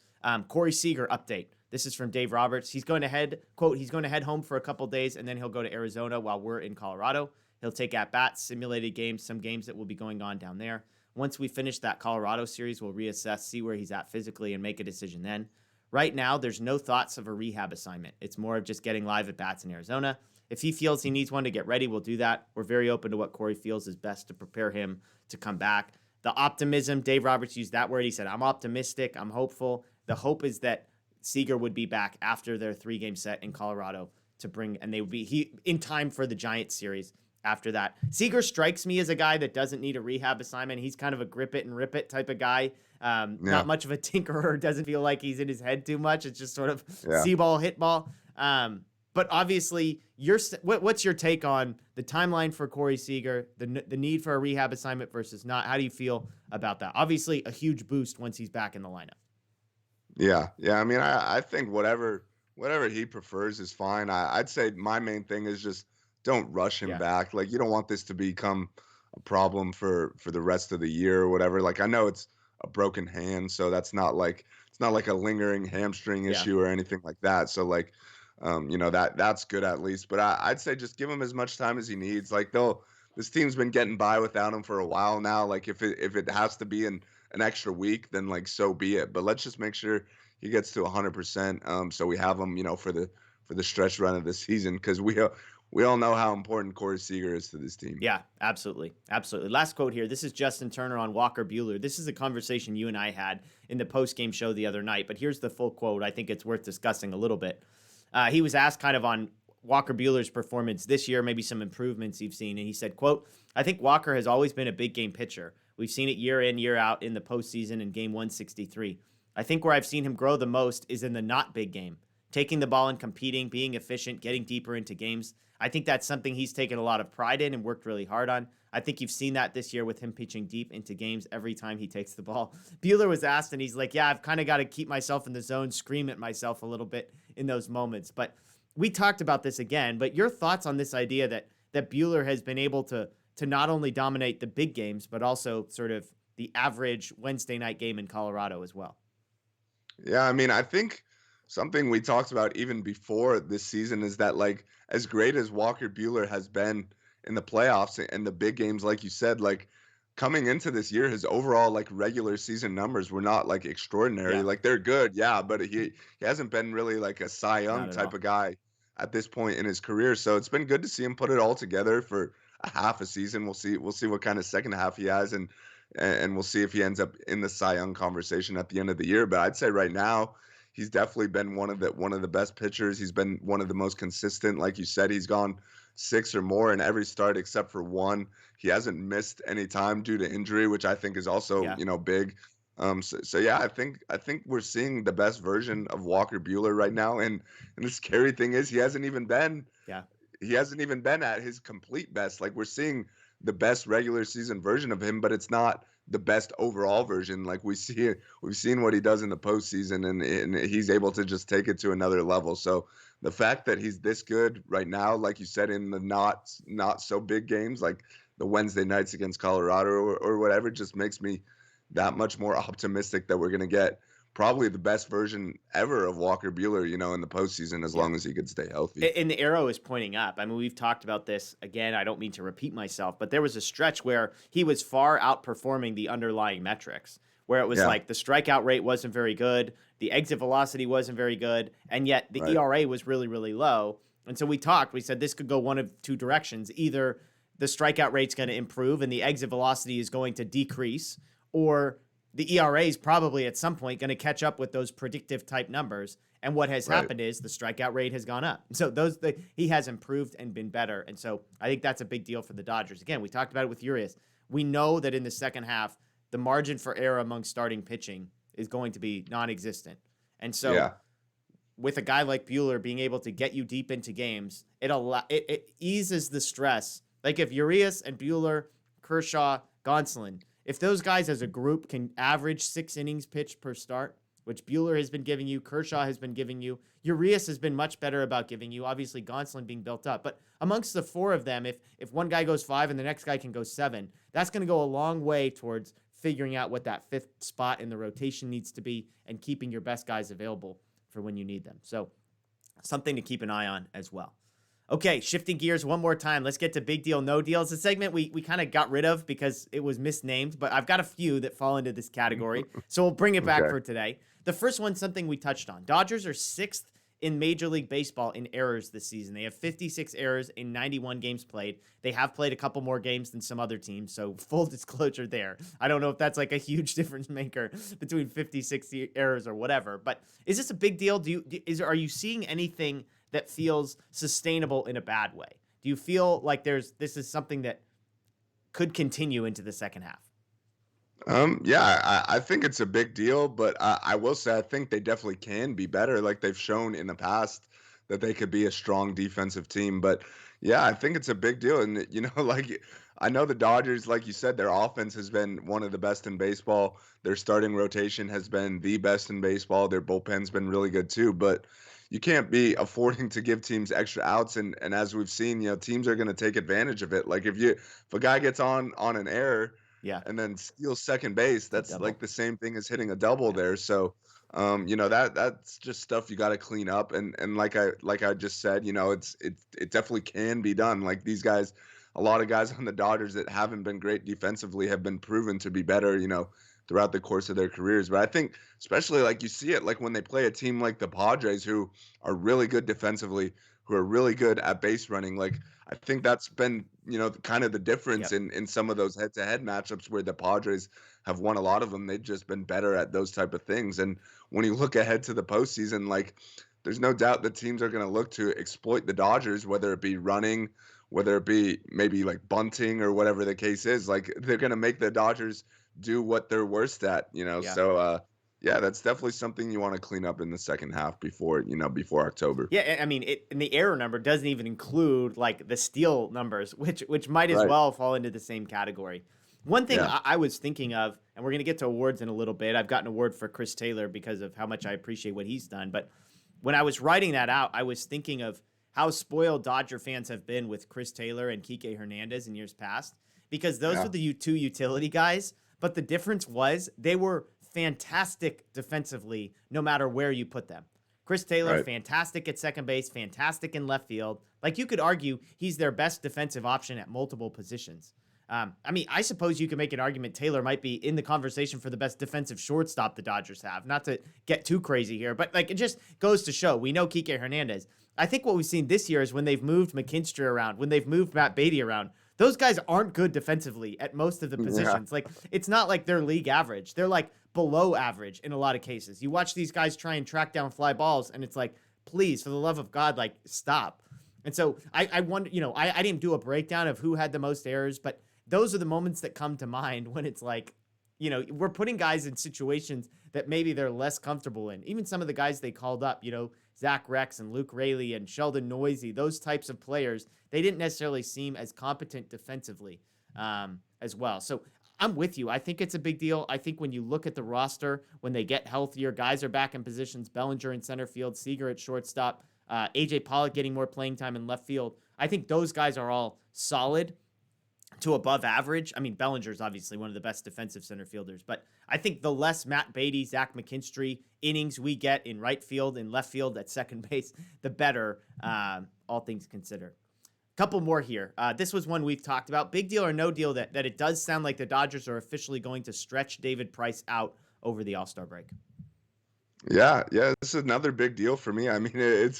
Corey Seeger update. This is from Dave Roberts. He's going to head home for a couple days, and then he'll go to Arizona while we're in Colorado. He'll take at-bats, simulated games, some games that will be going on down there. Once we finish that Colorado series, we'll reassess, see where he's at physically, and make a decision then. Right now, there's no thoughts of a rehab assignment. It's more of just getting live at-bats in Arizona. If he feels he needs one to get ready, we'll do that. We're very open to what Corey feels is best to prepare him to come back. The optimism, Dave Roberts used that word. He said, I'm optimistic, I'm hopeful. The hope is that Seeger would be back after their 3-game set in Colorado and they would be in time for the Giants series after that. Seeger strikes me as a guy that doesn't need a rehab assignment. He's kind of a grip it and rip it type of guy. Not much of a tinkerer, doesn't feel like he's in his head too much. It's just sort of see ball, hit ball. But obviously, what's your take on the timeline for Corey Seager, the need for a rehab assignment versus not? How do you feel about that? Obviously, a huge boost once he's back in the lineup. Yeah. I mean, I think whatever he prefers is fine. I'd say my main thing is just don't rush him back. Like, you don't want this to become a problem for the rest of the year or whatever. Like, I know it's a broken hand, so it's not like a lingering hamstring issue or anything like that. So like, that's good at least. But I'd say just give him as much time as he needs. Like, this team's been getting by without him for a while now. Like, if it has to be an extra week, then like so be it. But let's just make sure he gets to 100%. So we have him, for the stretch run of the season, because we all know how important Corey Seager is to this team. Yeah, absolutely. Absolutely. Last quote here. This is Justin Turner on Walker Buehler. This is a conversation you and I had in the post-game show the other night, but here's the full quote. I think it's worth discussing a little bit. He was asked kind of on Walker Buehler's performance this year, maybe some improvements you've seen, and he said, quote, I think Walker has always been a big game pitcher. We've seen it year in, year out in the postseason in game 163. I think where I've seen him grow the most is in the not big game, taking the ball and competing, being efficient, getting deeper into games. I think that's something he's taken a lot of pride in and worked really hard on. I think you've seen that this year with him pitching deep into games every time he takes the ball. Buehler was asked, and he's like, yeah, I've kind of got to keep myself in the zone, scream at myself a little bit in those moments. But we talked about this again, but your thoughts on this idea that Buehler has been able to not only dominate the big games, but also sort of the average Wednesday night game in Colorado as well. Yeah, I mean, I think something we talked about even before this season is that, like, as great as Walker Buehler has been in the playoffs and the big games, like you said, like, coming into this year, his overall, like, regular season numbers were not, like, extraordinary. Like, they're good, but he hasn't been really, like, a Cy Young type of guy at this point in his career. So it's been good to see him put it all together for a half a season. We'll see what kind of second half he has, and we'll see if he ends up in the Cy Young conversation at the end of the year. But I'd say right now, he's definitely been one of the best pitchers. He's been one of the most consistent. Like you said, he's gone 6 or more in every start except for one. He hasn't missed any time due to injury, which I think is also big. So yeah, I think we're seeing the best version of Walker Buehler right now. And the scary thing is he hasn't even been at his complete best. Like, we're seeing the best regular season version of him, but it's not the best overall version. Like, we've seen what he does in the postseason, and he's able to just take it to another level. So the fact that he's this good right now, like you said, in the not so big games, like the Wednesday nights against Colorado or whatever, just makes me that much more optimistic that we're going to get probably the best version ever of Walker Buehler, in the postseason, as long as he could stay healthy. And the arrow is pointing up. I mean, we've talked about this again. I don't mean to repeat myself, but there was a stretch where he was far outperforming the underlying metrics, where it was like the strikeout rate wasn't very good, the exit velocity wasn't very good, and yet the ERA was really, really low. And so we said this could go one of two directions. Either the strikeout rate's going to improve and the exit velocity is going to decrease, or the ERA is probably at some point going to catch up with those predictive type numbers. And what has happened is the strikeout rate has gone up. So he has improved and been better. And so I think that's a big deal for the Dodgers. Again, we talked about it with Urias. We know that in the second half, the margin for error among starting pitching is going to be non-existent. And so with a guy like Buehler being able to get you deep into games, it eases the stress Like if Urias and Buehler, Kershaw, Gonsolin, if those guys as a group can average 6 innings pitched per start, which Buehler has been giving you, Kershaw has been giving you, Urias has been much better about giving you, obviously Gonsolin being built up. But amongst the 4 of them, if one guy goes 5 and the next guy can go 7, that's going to go a long way towards figuring out what that 5th spot in the rotation needs to be and keeping your best guys available for when you need them. So something to keep an eye on as well. Okay, shifting gears one more time. Let's get to big deal, no deal. It's a segment we kind of got rid of because it was misnamed, but I've got a few that fall into this category. So we'll bring it back for today. The first one's something we touched on. Dodgers are 6th in Major League Baseball in errors this season. They have 56 errors in 91 games played. They have played a couple more games than some other teams, so full disclosure there. I don't know if that's like a huge difference maker between 56 errors or whatever, but is this a big deal? Are you seeing anything that feels sustainable in a bad way? Do you feel like this is something that could continue into the second half? Yeah, I think it's a big deal, but I will say I think they definitely can be better. Like they've shown in the past that they could be a strong defensive team. But yeah, I think it's a big deal. And like I know the Dodgers, like you said, their offense has been one of the best in baseball. Their starting rotation has been the best in baseball. Their bullpen's been really good too. But you can't be affording to give teams extra outs. And as we've seen, teams are going to take advantage of it. Like if a guy gets on an error. Yeah. And then steals second base, that's like the same thing as hitting a double there. So, that's just stuff you got to clean up. And like I just said, it definitely can be done. Like these guys, a lot of guys on the Dodgers that haven't been great defensively have been proven to be better, throughout the course of their careers. But I think especially like you see it like when they play a team like the Padres who are really good defensively, who are really good at base running. Like I think that's been, kind of the difference in some of those head-to-head matchups where the Padres have won a lot of them. They've just been better at those type of things. And when you look ahead to the postseason, like there's no doubt that teams are going to look to exploit the Dodgers, whether it be running, whether it be maybe like bunting or whatever the case is. Like they're going to make the Dodgers do what they're worst at, Yeah. So yeah, that's definitely something you want to clean up in the second half before October. Yeah, I mean, and the error number doesn't even include like the steal numbers, which might as Right. well fall into the same category. One thing Yeah. I was thinking of, and we're going to get to awards in a little bit. I've gotten an award for Chris Taylor because of how much I appreciate what he's done. But when I was writing that out, I was thinking of how spoiled Dodger fans have been with Chris Taylor and Kike Hernandez in years past, because those were the two utility guys. But the difference was they were fantastic defensively, no matter where you put them. Chris Taylor, Right. fantastic at second base, fantastic in left field. Like you could argue he's their best defensive option at multiple positions. I mean, I suppose you could make an argument Taylor might be in the conversation for the best defensive shortstop the Dodgers have. Not to get too crazy here, but like it just goes to show. We know Kike Hernandez. I think what we've seen this year is when they've moved McKinstry around, when they've moved Matt Beatty around, those guys aren't good defensively at most of the positions. Like it's not like they're league average. They're like below average in a lot of cases. You watch these guys try and track down fly balls, and it's like, please, for the love of God, like stop. And so I wonder, I didn't do a breakdown of who had the most errors, but those are the moments that come to mind when it's like, we're putting guys in situations that maybe they're less comfortable in. Even some of the guys they called up, Zach Rex and Luke Raley and Sheldon Noisy, those types of players, they didn't necessarily seem as competent defensively as well. So I'm with you. I think it's a big deal. I think when you look at the roster, when they get healthier, guys are back in positions, Bellinger in center field, Seeger at shortstop, AJ Pollock getting more playing time in left field. I think those guys are all solid to above average. I mean, Bellinger's obviously one of the best defensive center fielders, but I think the less Matt Beatty, Zack Mckinstry innings we get in right field and left field at second base, the better, all things considered. Couple more here. This was one we've talked about. Big deal or no deal that it does sound like the Dodgers are officially going to stretch David Price out over the All-Star break. Yeah, this is another big deal for me. I mean,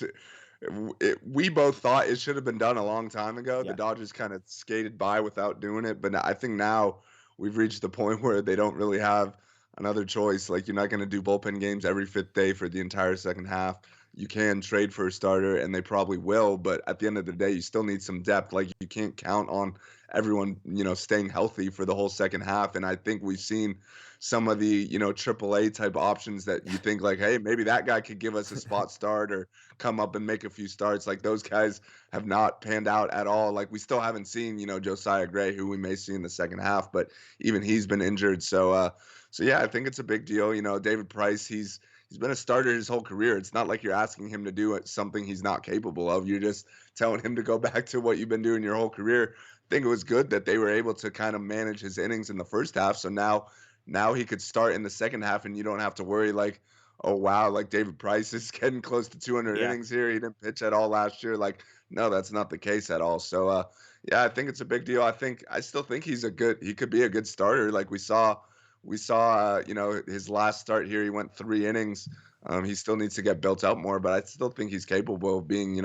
we both thought it should have been done a long time ago. Yeah. The Dodgers kind of skated by without doing it, but I think now we've reached the point where they don't really have another choice. Like you're not going to do bullpen games every 5th day for the entire second half. you can trade for a starter, and they probably will. But at the end of the day, you still need some depth. Like, you can't count on everyone, staying healthy for the whole second half. And I think we've seen some of the, AAA type options that you think like, hey, maybe that guy could give us a spot start or come up and make a few starts. Like, those guys have not panned out at all. Like, we still haven't seen, Josiah Gray, who we may see in the second half, but even he's been injured. So yeah, I think it's a big deal. David Price, he's been a starter his whole career. It's not like you're asking him to do something he's not capable of. You're just telling him to go back to what you've been doing your whole career. I think it was good that they were able to kind of manage his innings in the first half. So now he could start in the second half, and you don't have to worry like, oh wow, like David Price is getting close to 200 Yeah. innings here. He didn't pitch at all last year. Like, no, that's not the case at all. So yeah, I think it's a big deal. I still think he could be a good starter. Like, we saw his last start here, he went 3 innings. He still needs to get built up more, but I still think he's capable of being,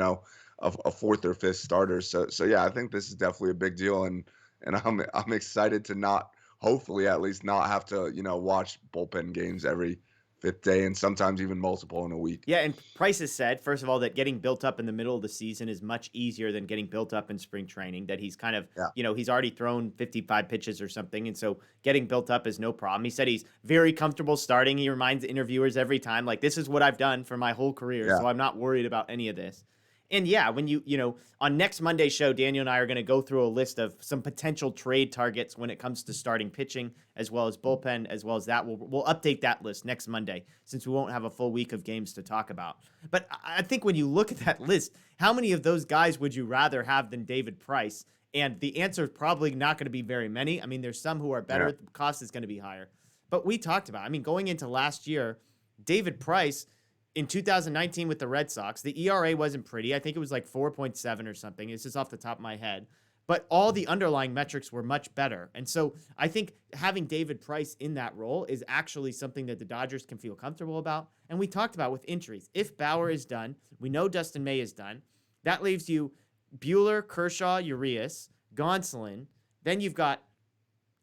a fourth or fifth starter. So yeah, I think this is definitely a big deal, and I'm excited to not, hopefully at least, not have to, watch bullpen games every fifth day, and sometimes even multiple in a week. Yeah, and Price has said, first of all, that getting built up in the middle of the season is much easier than getting built up in spring training, that he's kind of, Yeah. he's already thrown 55 pitches or something, and so getting built up is no problem. He said he's very comfortable starting. He reminds interviewers every time, like, this is what I've done for my whole career, Yeah. so I'm not worried about any of this. And yeah, when on next Monday's show, Daniel and I are going to go through a list of some potential trade targets when it comes to starting pitching, as well as bullpen, as well as that. We'll update that list next Monday, since we won't have a full week of games to talk about. But I think when you look at that list, how many of those guys would you rather have than David Price? And the answer is probably not going to be very many. I mean, there's some who are better. Yeah. The cost is going to be higher. But we talked about, going into last year, David Price, in 2019 with the Red Sox, the ERA wasn't pretty. I think it was like 4.7 or something. It's just off the top of my head. But all the underlying metrics were much better. And so I think having David Price in that role is actually something that the Dodgers can feel comfortable about. And we talked about with injuries. If Bauer is done, we know Dustin May is done. That leaves you Buehler, Kershaw, Urias, Gonsolin. Then you've got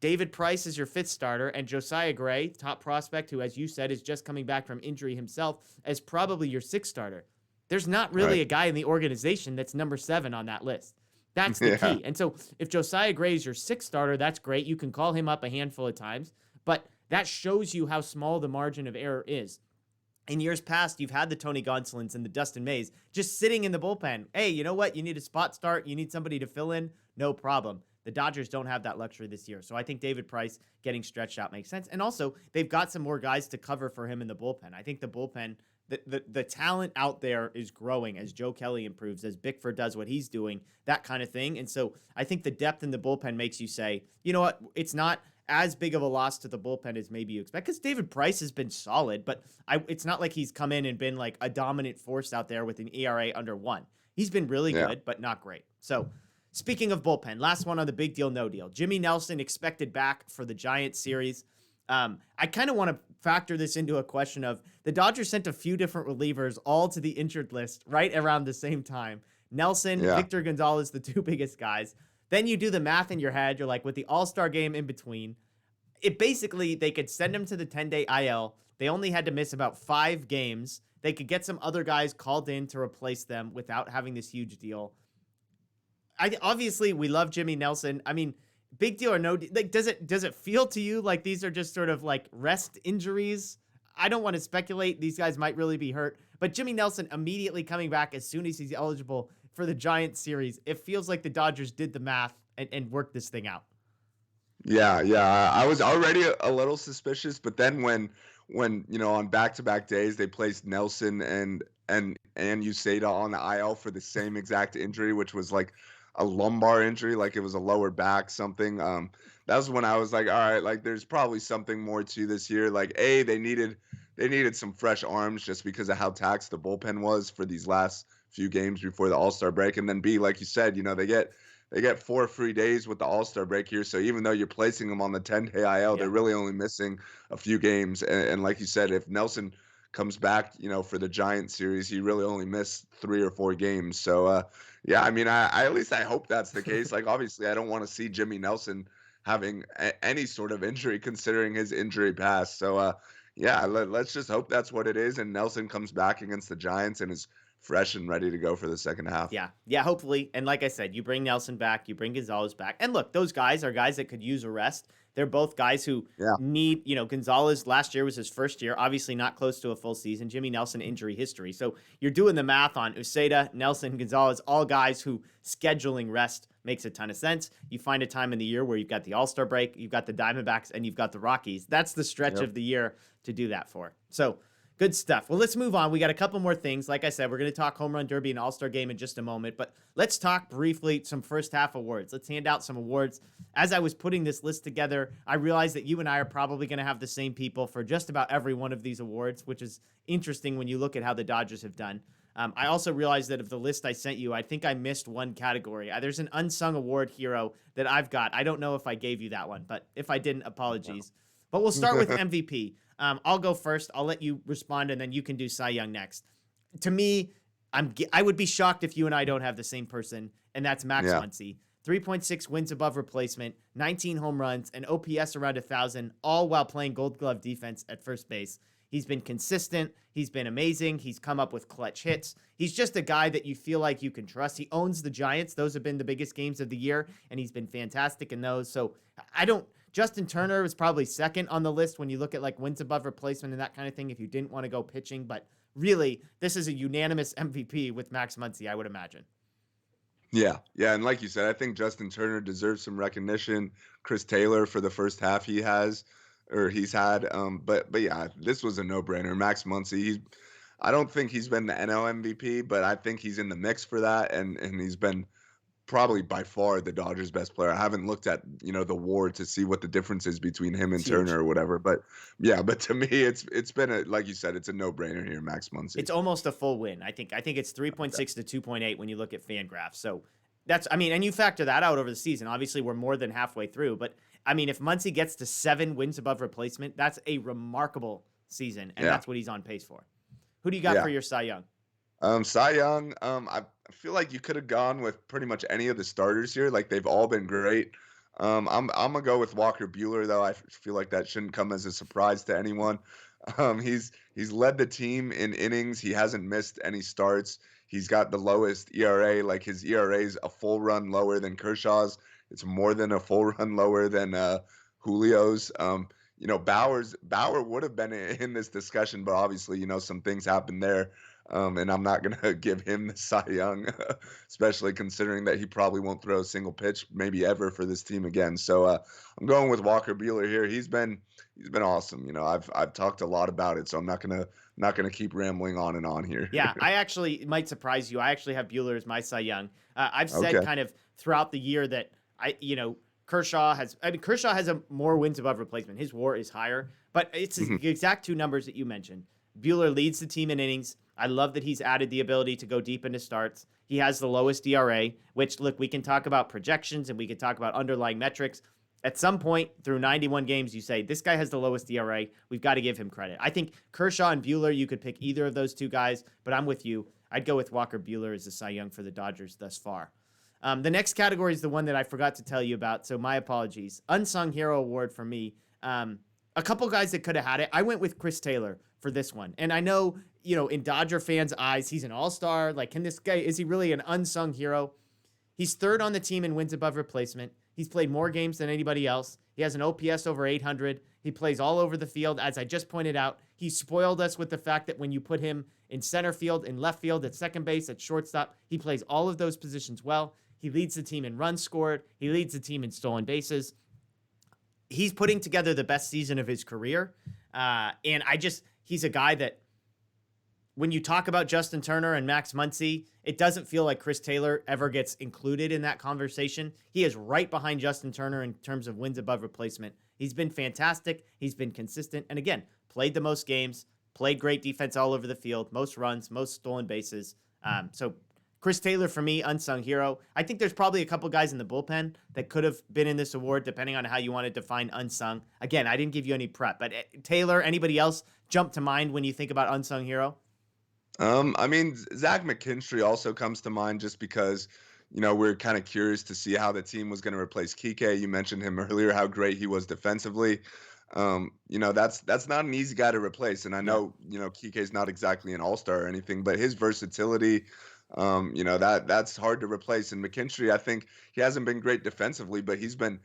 David Price is your fifth starter, and Josiah Gray, top prospect, who, as you said, is just coming back from injury himself, as probably your sixth starter. There's not really a guy in the organization that's number 7 on that list. That's the key. And so if Josiah Gray is your sixth starter, that's great. You can call him up a handful of times, but that shows you how small the margin of error is. In years past, you've had the Tony Gonsolins and the Dustin Mays just sitting in the bullpen. Hey, you know what? You need a spot start. You need somebody to fill in. No problem. The Dodgers don't have that luxury this year. So I think David Price getting stretched out makes sense. And also, they've got some more guys to cover for him in the bullpen. I think the bullpen, the talent out there is growing as Joe Kelly improves, as Bickford does what he's doing, that kind of thing. And so I think the depth in the bullpen makes you say, you know what? It's not as big of a loss to the bullpen as maybe you expect, because David Price has been solid, but it's not like he's come in and been like a dominant force out there with an ERA under 1. He's been really good, but not great. So speaking of bullpen, last one on the big deal, no deal. Jimmy Nelson expected back for the Giants series. I kind of want to factor this into a question of the Dodgers sent a few different relievers all to the injured list right around the same time. Nelson, Victor Gonzalez, the 2 biggest guys. Then you do the math in your head. You're like, with the All-Star game in between, they could send him to the 10-day IL. They only had to miss about 5 games. They could get some other guys called in to replace them without having this huge deal. Obviously, we love Jimmy Nelson. I mean, big deal or no, like, does it feel to you like these are just sort of like rest injuries? I don't want to speculate. These guys might really be hurt. But Jimmy Nelson immediately coming back as soon as he's eligible for the Giants series, it feels like the Dodgers did the math and worked this thing out. Yeah. I was already a little suspicious, but then when on back-to-back days they placed Nelson and Uceda on the IL for the same exact injury, which was like a lumbar injury, like it was a lower back something. That was when I was like, all right, like there's probably something more to this year. Like, A, they needed some fresh arms just because of how taxed the bullpen was for these last few games before the All-Star break. And then B, like you said, they get 4 free days with the All-Star break here. So even though you're placing them on the 10-day IL, they're really only missing a few games. And like you said, if Nelson comes back, for the Giants series, he really only missed 3 or 4 games. So, yeah, I mean, I at least I hope that's the case. Like, obviously, I don't want to see Jimmy Nelson having any sort of injury considering his injury past. So, Yeah, let's just hope that's what it is. And Nelson comes back against the Giants and is fresh and ready to go for the second half. Yeah, yeah, hopefully. And like I said, you bring Nelson back, you bring Gonzalez back. And look, those guys are guys that could use a rest. They're both guys who Yeah. need, Gonzalez last year was his first year, obviously not close to a full season. Jimmy Nelson injury history. So you're doing the math on Uceda, Nelson, Gonzalez, all guys who scheduling rest makes a ton of sense. You find a time in the year where you've got the All-Star break, you've got the Diamondbacks, and you've got the Rockies. That's the stretch Yep. of the year to do that for. So good stuff. Well, let's move on. We got a couple more things. Like I said, we're going to talk Home Run Derby and All-Star Game in just a moment, but let's talk briefly some first half awards. Let's hand out some awards. As I was putting this list together, I realized that you and I are probably going to have the same people for just about every one of these awards, which is interesting when you look at how the Dodgers have done. I also realized that of the list I sent you, I think I missed one category. There's an unsung award hero that I've got. I don't know if I gave you that one, but if I didn't, apologies. But we'll start with MVP. I'll go first. I'll let you respond, and then you can do Cy Young next. To me, I would be shocked if you and I don't have the same person, and that's Max Muncie. 3.6 wins above replacement, 19 home runs, and OPS around 1,000, all while playing Gold Glove defense at first base. He's been consistent. He's been amazing. He's come up with clutch hits. He's just a guy that you feel like you can trust. He owns the Giants. Those have been the biggest games of the year, and he's been fantastic in those. So Justin Turner is probably second on the list when you look at like wins above replacement and that kind of thing if you didn't want to go pitching. But really, this is a unanimous MVP with Max Muncy, I would imagine. Yeah. And like you said, I think Justin Turner deserves some recognition. Chris Taylor for the first half he's had. But yeah, this was a no-brainer. Max Muncy, I don't think he's been the NL MVP, but I think he's in the mix for that, and he's been probably by far the Dodgers' best player. I haven't looked at, the WAR to see what the difference is between him and Turner or whatever. But yeah, but to me, it's been like you said, it's a no-brainer here, Max Muncy. It's almost a full win. I think it's 3.6 to 2.8 when you look at FanGraphs. So and you factor that out over the season. Obviously, we're more than halfway through. But if Muncy gets to 7 wins above replacement, that's a remarkable season, and that's what he's on pace for. Who do you got for your Cy Young? Cy Young, I feel like you could have gone with pretty much any of the starters here. Like, they've all been great. I'm gonna go with Walker Buehler, though. I feel like that shouldn't come as a surprise to anyone. He's led the team in innings. He hasn't missed any starts. He's got the lowest ERA. Like, his ERA is a full run lower than Kershaw's. It's more than a full run lower than Julio's. Bauer would have been in this discussion, but obviously, some things happened there. And I'm not going to give him the Cy Young, especially considering that he probably won't throw a single pitch, maybe ever, for this team again. So I'm going with Walker Buehler here. He's been awesome. I've talked a lot about it, so I'm not gonna keep rambling on and on here. Yeah, I actually might surprise you. I actually have Buehler as my Cy Young. I've said kind of throughout the year that Kershaw has a more wins above replacement. His WAR is higher, but it's the exact two numbers that you mentioned. Buehler leads the team in innings. I love that he's added the ability to go deep into starts. He has the lowest ERA, which, look, we can talk about projections and we can talk about underlying metrics. At some point through 91 games, you say, this guy has the lowest ERA. We've got to give him credit. I think Kershaw and Buehler, you could pick either of those two guys, but I'm with you. I'd go with Walker Buehler as the Cy Young for the Dodgers thus far. The next category is the one that I forgot to tell you about, so my apologies. Unsung Hero Award for me. A couple guys that could have had it. I went with Chris Taylor for this one. And I know, in Dodger fans' eyes, he's an all-star. Like, is he really an unsung hero? He's third on the team in wins above replacement. He's played more games than anybody else. He has an OPS over 800. He plays all over the field. As I just pointed out, he spoiled us with the fact that when you put him in center field, in left field, at second base, at shortstop, he plays all of those positions well. He leads the team in runs scored. He leads the team in stolen bases. He's putting together the best season of his career. And he's a guy that, when you talk about Justin Turner and Max Muncy, it doesn't feel like Chris Taylor ever gets included in that conversation. He is right behind Justin Turner in terms of wins above replacement. He's been fantastic. He's been consistent. And again, played the most games, played great defense all over the field, most runs, most stolen bases. So Chris Taylor, for me, unsung hero. I think there's probably a couple guys in the bullpen that could have been in this award, depending on how you want to define unsung. Again, I didn't give you any prep, but Taylor, anybody else jump to mind when you think about unsung hero? Zack Mckinstry also comes to mind just because, we're kind of curious to see how the team was going to replace Kike. You mentioned him earlier, how great he was defensively. That's not an easy guy to replace. And I Yeah. know, Kike's not exactly an all-star or anything, but his versatility, that's hard to replace. And McKinstry, I think he hasn't been great defensively, but he's been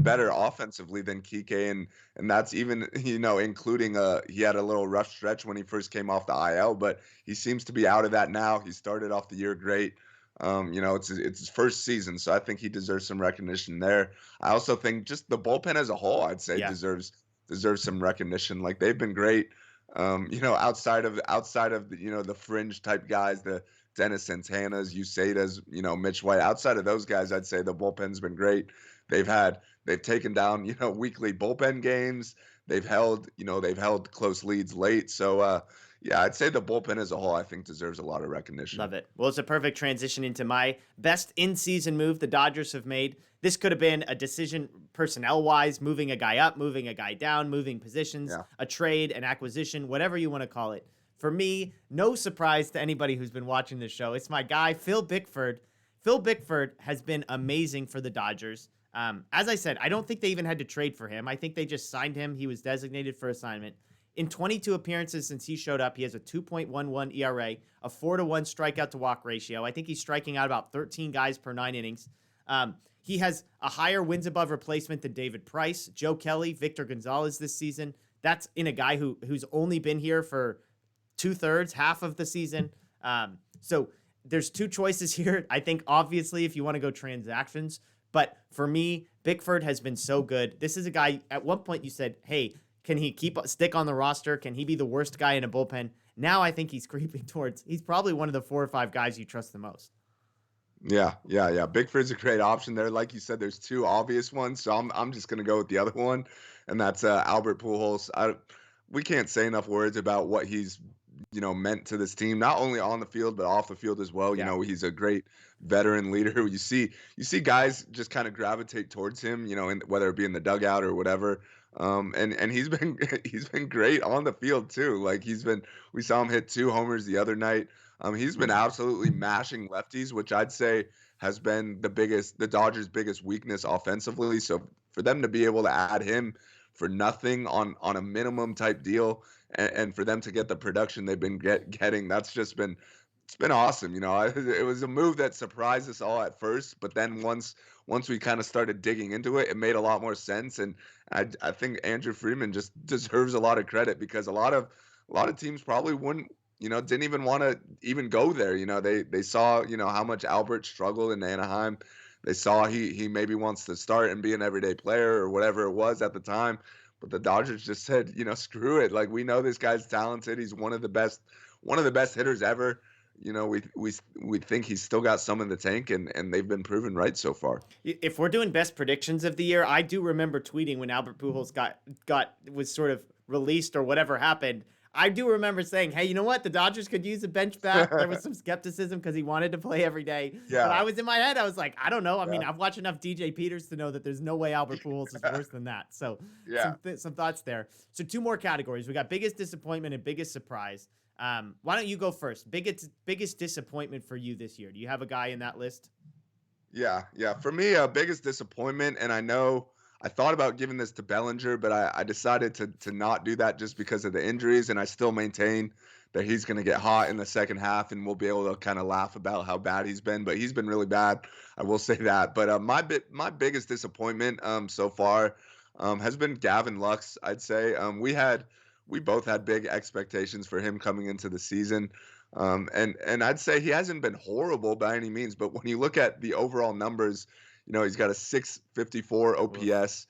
better offensively than Kike, and that's even, including he had a little rough stretch when he first came off the IL, but he seems to be out of that now. He started off the year great. It's his first season, so I think he deserves some recognition there. I also think just the bullpen as a whole, I'd say Yeah. deserves some recognition. Like they've been great. Outside of the fringe type guys, the Dennis Santana's, Usadas, Mitch White. Outside of those guys, I'd say the bullpen's been great. They've taken down weekly bullpen games. They've held close leads late. So yeah, I'd say the bullpen as a whole, I think, deserves a lot of recognition. Love it. Well, it's a perfect transition into my best in-season move the Dodgers have made. This could have been a decision personnel-wise, moving a guy up, moving a guy down, moving positions, Yeah. a trade, an acquisition, whatever you want to call it. For me, no surprise to anybody who's been watching this show. It's my guy, Phil Bickford. Phil Bickford has been amazing for the Dodgers. As I said, I don't think they even had to trade for him. I think they just signed him. He was designated for assignment. In 22 appearances since he showed up, he has a 2.11 ERA, a 4-to-1 strikeout to walk ratio. I think he's striking out about 13 guys per 9 innings. He has a higher wins above replacement than David Price, Joe Kelly, Victor Gonzalez this season. That's in a guy who's only been here for 2/3, half of the season. So there's two choices here. I think obviously if you want to go transactions, but for me, Bickford has been so good. This is a guy, at one point you said, hey, can he stick on the roster? Can he be the worst guy in a bullpen? Now I think he's creeping towards, he's probably one of the 4 or 5 guys you trust the most. Yeah, yeah, yeah. Bickford's a great option there. Like you said, there's two obvious ones, so I'm just gonna go with the other one, and that's Albert Pujols. We can't say enough words about what he's meant to this team, not only on the field but off the field as well. Yeah. He's a great veteran leader. You see guys just kind of gravitate towards him, whether it be in the dugout or whatever. And he's been he's been great on the field too. Like we saw him hit 2 homers the other night. He's been absolutely mashing lefties, which I'd say has been the Dodgers' biggest weakness offensively. So for them to be able to add him for nothing on a minimum type deal, and for them to get the production they've been getting, it's been awesome. It was a move that surprised us all at first, but then once we kind of started digging into it, it made a lot more sense. And I think Andrew Friedman just deserves a lot of credit, because a lot of teams probably wouldn't, didn't even want to even go there. They saw, how much Albert struggled in Anaheim. They saw he maybe wants to start and be an everyday player or whatever it was at the time. But the Dodgers just said, screw it. Like, we know this guy's talented. He's one of the best hitters ever. We think he's still got some in the tank, and they've been proven right so far. If we're doing best predictions of the year, I do remember tweeting when Albert Pujols was sort of released or whatever happened. I do remember saying, hey, you know what? The Dodgers could use a bench bat. There was some skepticism because he wanted to play every day. Yeah. But I was in my head, I was like, I don't know. I mean, Yeah. I've watched enough DJ Peters to know that there's no way Albert Pujols is worse than that. So Yeah. some thoughts there. So 2 more categories. We got biggest disappointment and biggest surprise. Why don't you go first? Biggest disappointment for you this year. Do you have a guy in that list? Yeah. For me, biggest disappointment, and I know I thought about giving this to Bellinger, but I decided to not do that just because of the injuries, and I still maintain that he's going to get hot in the second half, and we'll be able to kind of laugh about how bad he's been. But he's been really bad, I will say that. But my biggest disappointment so far has been Gavin Lux. I'd say we both had big expectations for him coming into the season. And I'd say he hasn't been horrible by any means, but when you look at the overall numbers, he's got a 654 OPS,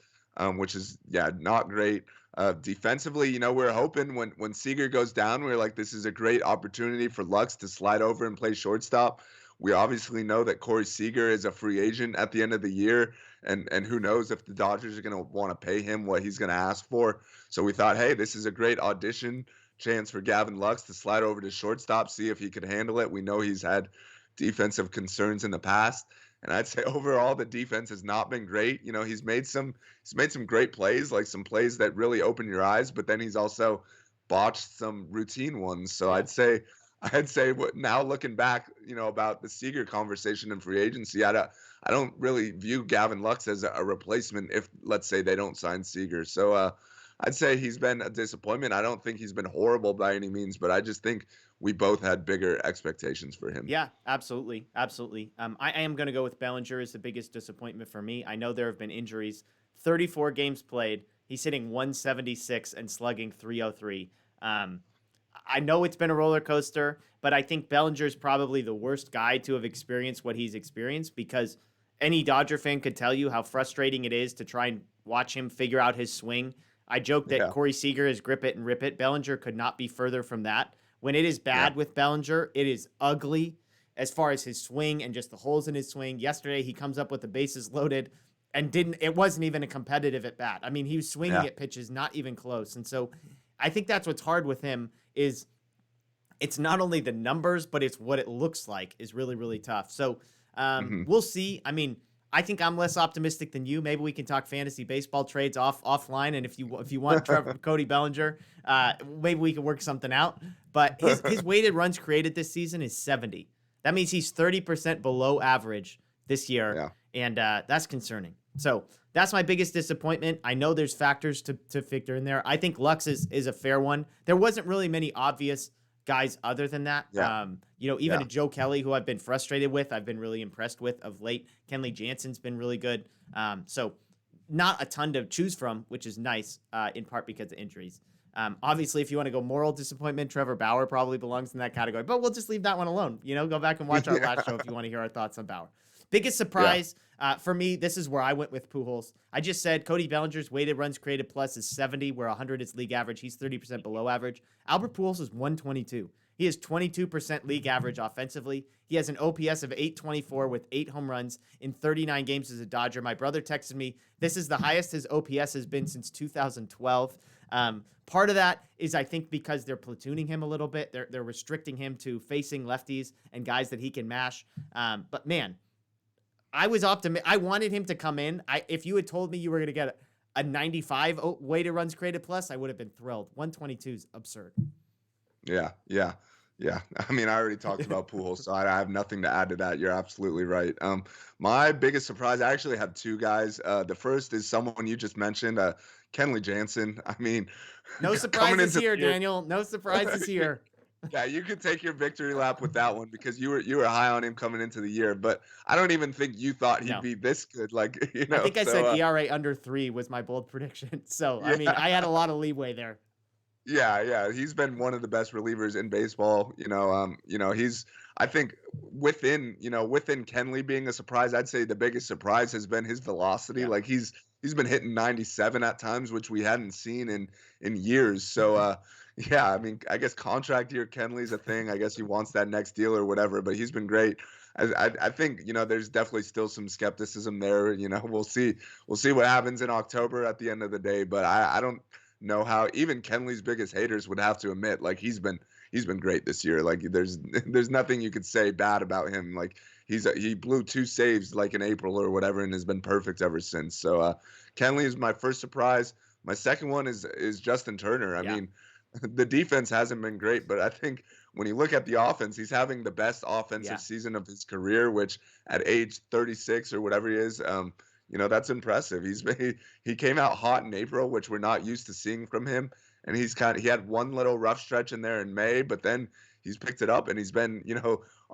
which is not great. Defensively, we're hoping when Seeger goes down, we're like, this is a great opportunity for Lux to slide over and play shortstop. We obviously know that Corey Seager is a free agent at the end of the year, and who knows if the Dodgers are going to want to pay him what he's going to ask for. So we thought, hey, this is a great audition chance for Gavin Lux to slide over to shortstop, see if he could handle it. We know he's had defensive concerns in the past, and I'd say overall the defense has not been great. He's made some great plays, like some plays that really open your eyes, but then he's also botched some routine ones. So Yeah. I'd say now looking back, about the Seeger conversation in free agency, I don't really view Gavin Lux as a replacement if, let's say, they don't sign Seeger. So I'd say he's been a disappointment. I don't think he's been horrible by any means, but I just think we both had bigger expectations for him. Yeah, absolutely. Absolutely. I am going to go with Bellinger as the biggest disappointment for me. I know there have been injuries. 34 games played. He's hitting 176 and slugging 303. I know it's been a roller coaster, but I think Bellinger is probably the worst guy to have experienced what he's experienced, because any Dodger fan could tell you how frustrating it is to try and watch him figure out his swing. I joke that Yeah. Corey Seeger is grip it and rip it. Bellinger could not be further from that. When it is Yeah. bad with Bellinger, it is ugly as far as his swing and just the holes in his swing. Yesterday, he comes up with the bases loaded and it wasn't even a competitive at bat. I mean, he was swinging Yeah. at pitches not even close. And so I think that's what's hard with him is it's not only the numbers, but it's what it looks like is really, really tough. So Mhm. we'll see. I mean, I think I'm less optimistic than you. Maybe we can talk fantasy baseball trades offline, and if you want Cody Bellinger, maybe we can work something out. But his weighted runs created this season is 70. That means he's 30% below average this year, Yeah. and that's concerning. So that's my biggest disappointment. I know there's factors to factor in there. I think Lux is a fair one. There wasn't really many obvious guys other than that. Yeah. Even Yeah. a Joe Kelly, who I've been frustrated with, I've been really impressed with of late. Kenley Jansen's been really good. So not a ton to choose from, which is nice, in part because of injuries. Obviously, if you want to go moral disappointment, Trevor Bauer probably belongs in that category, but we'll just leave that one alone. Go back and watch our last show if you want to hear our thoughts on Bauer. Biggest surprise for me, this is where I went with Pujols. I just said Cody Bellinger's weighted runs created plus is 70, where 100 is league average. He's 30% below average. Albert Pujols is 122. He is 22% league average offensively. He has an OPS of 824 with 8 home runs in 39 games as a Dodger. My brother texted me, this is the highest his OPS has been since 2012. Part of that is, I think, because they're platooning him a little bit. They're restricting him to facing lefties and guys that he can mash. But man, I was optimistic. I wanted him to come in. If you had told me you were going to get a 95 weighted runs created plus, I would have been thrilled. 122 is absurd. Yeah. I mean, I already talked about Pujols, so I have nothing to add to that. You're absolutely right. My biggest surprise, I actually have two guys. The first is someone you just mentioned, Kenley Jansen. I mean, no surprises here, Daniel. No surprises here. Yeah, you could take your victory lap with that one because you were high on him coming into the year, but I don't even think you thought he'd be this good. Like, I think I said ERA under 3 was my bold prediction. So, I mean, I had a lot of leeway there. Yeah, he's been one of the best relievers in baseball. He's, I think within Kenley being a surprise, I'd say the biggest surprise has been his velocity. Yeah. Like he's been hitting 97 at times, which we hadn't seen in years. So yeah, I mean, I guess contract year Kenley's a thing. I guess he wants that next deal or whatever, but he's been great. I think, there's definitely still some skepticism there. We'll see what happens in October at the end of the day, but I don't know how even Kenley's biggest haters would have to admit, like, he's been great this year. Like there's nothing you could say bad about him. Like he blew 2 saves like in April or whatever and has been perfect ever since. So Kenley is my first surprise. My second one is Justin Turner. I mean, the defense hasn't been great, but I think when you look at the offense, he's having the best offensive season of his career, which at age 36 or whatever he is, that's impressive. He came out hot in April, which we're not used to seeing from him. And he had one little rough stretch in there in May, but then he's picked it up and he's been,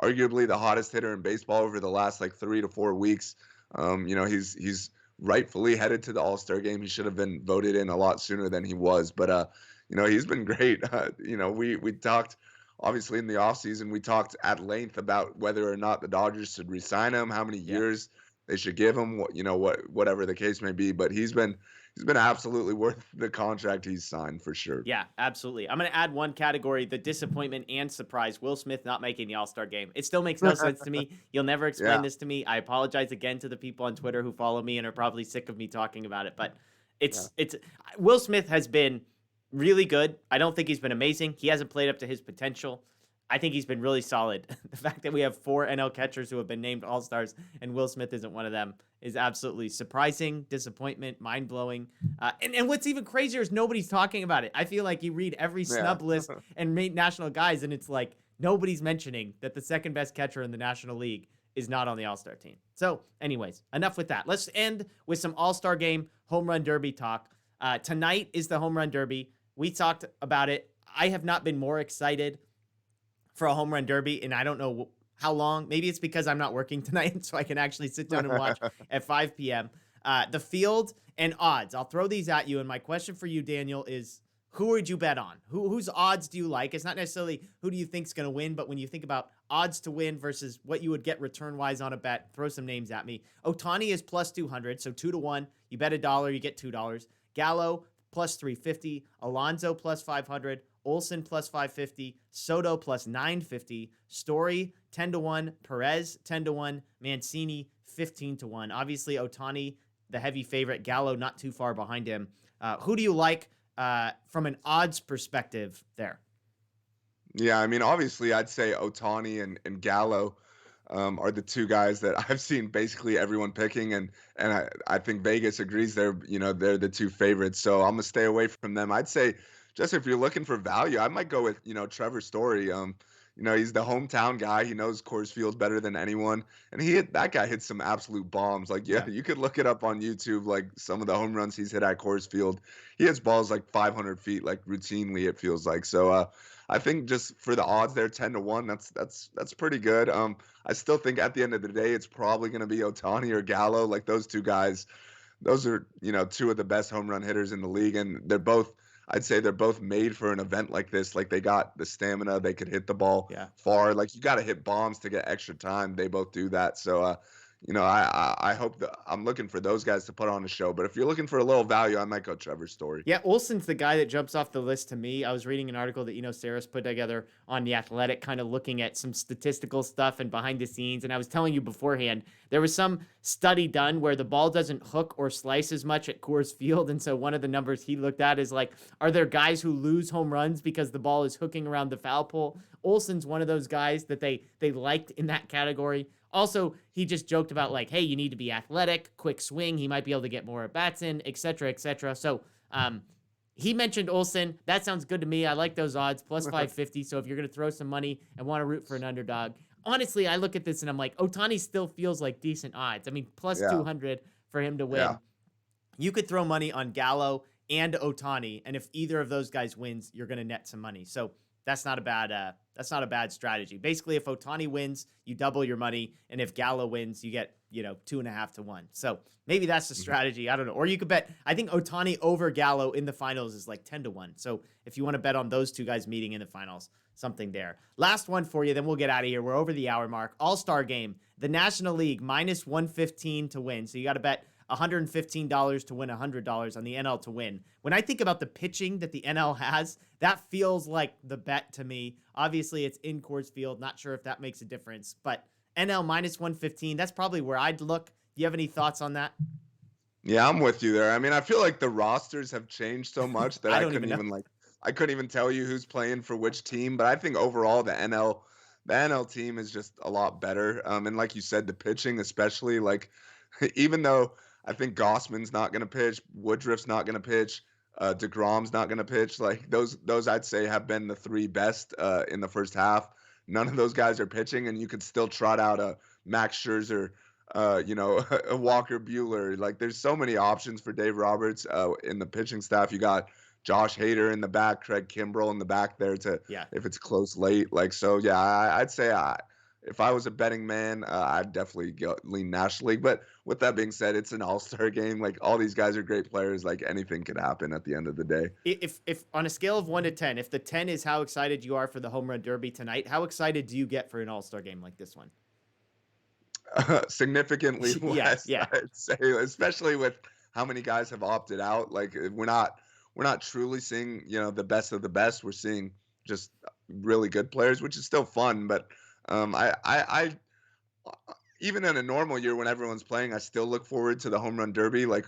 arguably the hottest hitter in baseball over the last like 3 to 4 weeks. He's rightfully headed to the All-Star game. He should have been voted in a lot sooner than he was, but he's been great. We talked obviously in the offseason, we talked at length about whether or not the Dodgers should re-sign him, how many years they should give him, whatever the case may be. But he's been absolutely worth the contract he's signed for sure. Yeah, absolutely. I'm going to add one category, the disappointment and surprise. Will Smith not making the All-Star game. It still makes no sense to me. You'll never explain this to me. I apologize again to the people on Twitter who follow me and are probably sick of me talking about it. But it's Will Smith has been really good. I don't think he's been amazing. He hasn't played up to his potential. I think he's been really solid. The fact that we have 4 NL catchers who have been named All-Stars and Will Smith isn't one of them is absolutely surprising, disappointment, mind-blowing. And what's even crazier is nobody's talking about it. I feel like you read every snub list and national guys, and it's like nobody's mentioning that the second best catcher in the National League is not on the All-Star team. So anyways, enough with that. Let's end with some All-Star game home run derby talk. Tonight is the home run derby. We talked about it. I have not been more excited for a home run derby, and I don't know how long. Maybe it's because I'm not working tonight, so I can actually sit down and watch at 5 p.m. The field and odds. I'll throw these at you, and my question for you, Daniel, is who would you bet on? Whose odds do you like? It's not necessarily who do you think's going to win, but when you think about odds to win versus what you would get return-wise on a bet, throw some names at me. Ohtani is plus 200, so 2-1. You bet $1, you get $2. Gallo plus 350. Alonso plus 500. Olsen plus 550, Soto plus 950, Story 10-1, Perez 10-1, Mancini 15-1. Obviously, Ohtani, the heavy favorite, Gallo not too far behind him. Who do you like from an odds perspective there? Yeah, I mean, obviously, I'd say Ohtani and Gallo are the two guys that I've seen basically everyone picking, and I think Vegas agrees they're the two favorites. So I'm gonna stay away from them. I'd say just if you're looking for value, I might go with Trevor Story. He's the hometown guy. He knows Coors Field better than anyone, and that guy hit some absolute bombs. Like yeah, you could look it up on YouTube. Like some of the home runs he's hit at Coors Field, he hits balls like 500 feet, like routinely. It feels like so. I think just for the odds there, 10-1, that's pretty good. I still think at the end of the day, it's probably going to be Ohtani or Gallo. Like those two guys, those are two of the best home run hitters in the league, and I'd say they're both made for an event like this. Like they got the stamina, they could hit the ball far. Like you got to hit bombs to get extra time. They both do that. So, I hope that I'm looking for those guys to put on a show. But if you're looking for a little value, I might go Trevor Story. Yeah, Olsen's the guy that jumps off the list to me. I was reading an article that Saris put together on The Athletic, kind of looking at some statistical stuff and behind the scenes. And I was telling you beforehand, there was some study done where the ball doesn't hook or slice as much at Coors Field. And so one of the numbers he looked at is like, are there guys who lose home runs because the ball is hooking around the foul pole? Olsen's one of those guys that they liked in that category. Also, he just joked about like, hey, you need to be athletic, quick swing. He might be able to get more at-bats in, et cetera, et cetera. So he mentioned Olsen. That sounds good to me. I like those odds, plus 550. So if you're going to throw some money and want to root for an underdog, honestly, I look at this and I'm like, Ohtani still feels like decent odds. I mean, plus 200 for him to win. Yeah. You could throw money on Gallo and Ohtani, and if either of those guys wins, you're going to net some money. So that's not a bad strategy. Basically, if Ohtani wins, you double your money, and if Gallo wins, you get 2.5 to 1. So maybe that's the strategy. I don't know. Or you could bet. I think Ohtani over Gallo in the finals is like 10 to 1. So if you want to bet on those two guys meeting in the finals, something there. Last one for you, then we'll get out of here. We're over the hour mark. All-Star game, the National League minus 115 to win. So you got to bet $115 to win $100 on the NL to win. When I think about the pitching that the NL has, that feels like the bet to me. Obviously, it's in Coors Field. Not sure if that makes a difference, but NL minus 115, that's probably where I'd look. Do you have any thoughts on that? Yeah, I'm with you there. I mean, I feel like the rosters have changed so much that I couldn't even tell you who's playing for which team, but I think overall the NL team is just a lot better. And like you said, the pitching especially, like even though I think Gossman's not going to pitch, Woodruff's not going to pitch, DeGrom's not going to pitch. Like those I'd say have been the three best in the first half. None of those guys are pitching, and you could still trot out a Max Scherzer, a Walker Buehler. Like there's so many options for Dave Roberts in the pitching staff. You got Josh Hader in the back, Craig Kimbrell in the back there if it's close late. Like so, yeah, I'd say if I was a betting man, I'd definitely lean National League. But with that being said, it's an all-star game. Like all these guys are great players. Like anything could happen at the end of the day. If on a scale of 1 to 10, if the 10 is how excited you are for the home run derby tonight, how excited do you get for an all-star game like this one? Significantly less, I'd say, especially with how many guys have opted out. Like we're not truly seeing the best of the best. We're seeing just really good players, which is still fun, but. I even in a normal year when everyone's playing, I still look forward to the home run derby. Like,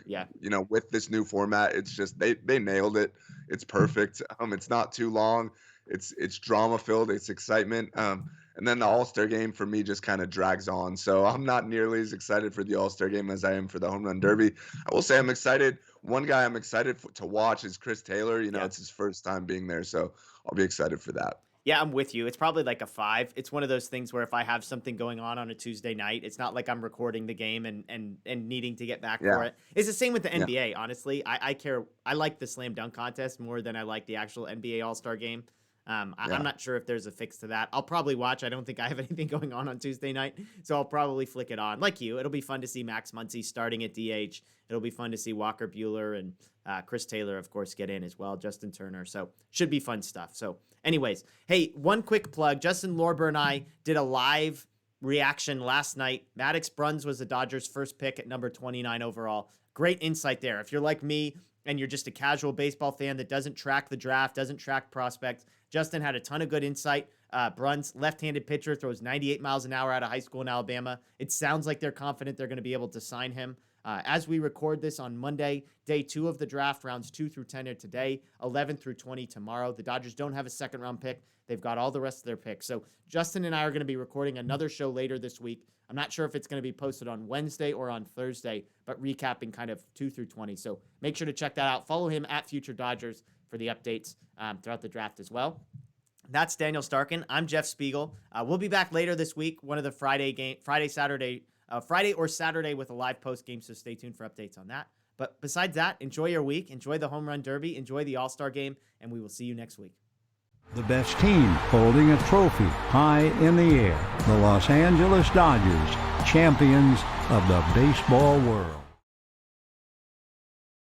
with this new format, it's just they nailed it. It's perfect. It's not too long. It's drama filled. It's excitement. And then the All-Star game for me just kind of drags on. So I'm not nearly as excited for the All-Star game as I am for the home run derby. I will say I'm excited. One guy I'm excited to watch is Chris Taylor. It's his first time being there, so I'll be excited for that. Yeah, I'm with you. It's probably like a 5. It's one of those things where if I have something going on a Tuesday night, it's not like I'm recording the game and needing to get back for Yeah. it. It's the same with the Yeah. NBA, honestly. I care. I like the slam dunk contest more than I like the actual NBA All-Star game. Yeah. I'm not sure if there's a fix to that. I'll probably watch. I don't think I have anything going on Tuesday night, so I'll probably flick it on. Like you, it'll be fun to see Max Muncy starting at DH. It'll be fun to see Walker Buehler and Chris Taylor, of course, get in as well. Justin Turner. So should be fun stuff. So anyways, hey, one quick plug. Justin Lorber and I did a live reaction last night. Maddox Bruns was the Dodgers' first pick at number 29 overall. Great insight there. If you're like me and you're just a casual baseball fan that doesn't track the draft, doesn't track prospects, Justin had a ton of good insight. Bruns, left-handed pitcher, throws 98 miles an hour out of high school in Alabama. It sounds like they're confident they're going to be able to sign him. As we record this on Monday, day 2 of the draft, rounds 2 through 10 are today, 11 through 20 tomorrow. The Dodgers don't have a second-round pick. They've got all the rest of their picks. So Justin and I are going to be recording another show later this week. I'm not sure if it's going to be posted on Wednesday or on Thursday, but recapping kind of 2 through 20. So make sure to check that out. Follow him at Future Dodgers for the updates throughout the draft as well. That's Daniel Starkand. I'm Jeff Spiegel. We'll be back later this week, one of the Friday or Saturday with a live post game, so stay tuned for updates on that. But besides that, enjoy your week, enjoy the Home Run Derby, enjoy the All-Star Game, and we will see you next week. The best team holding a trophy high in the air. The Los Angeles Dodgers, champions of the baseball world.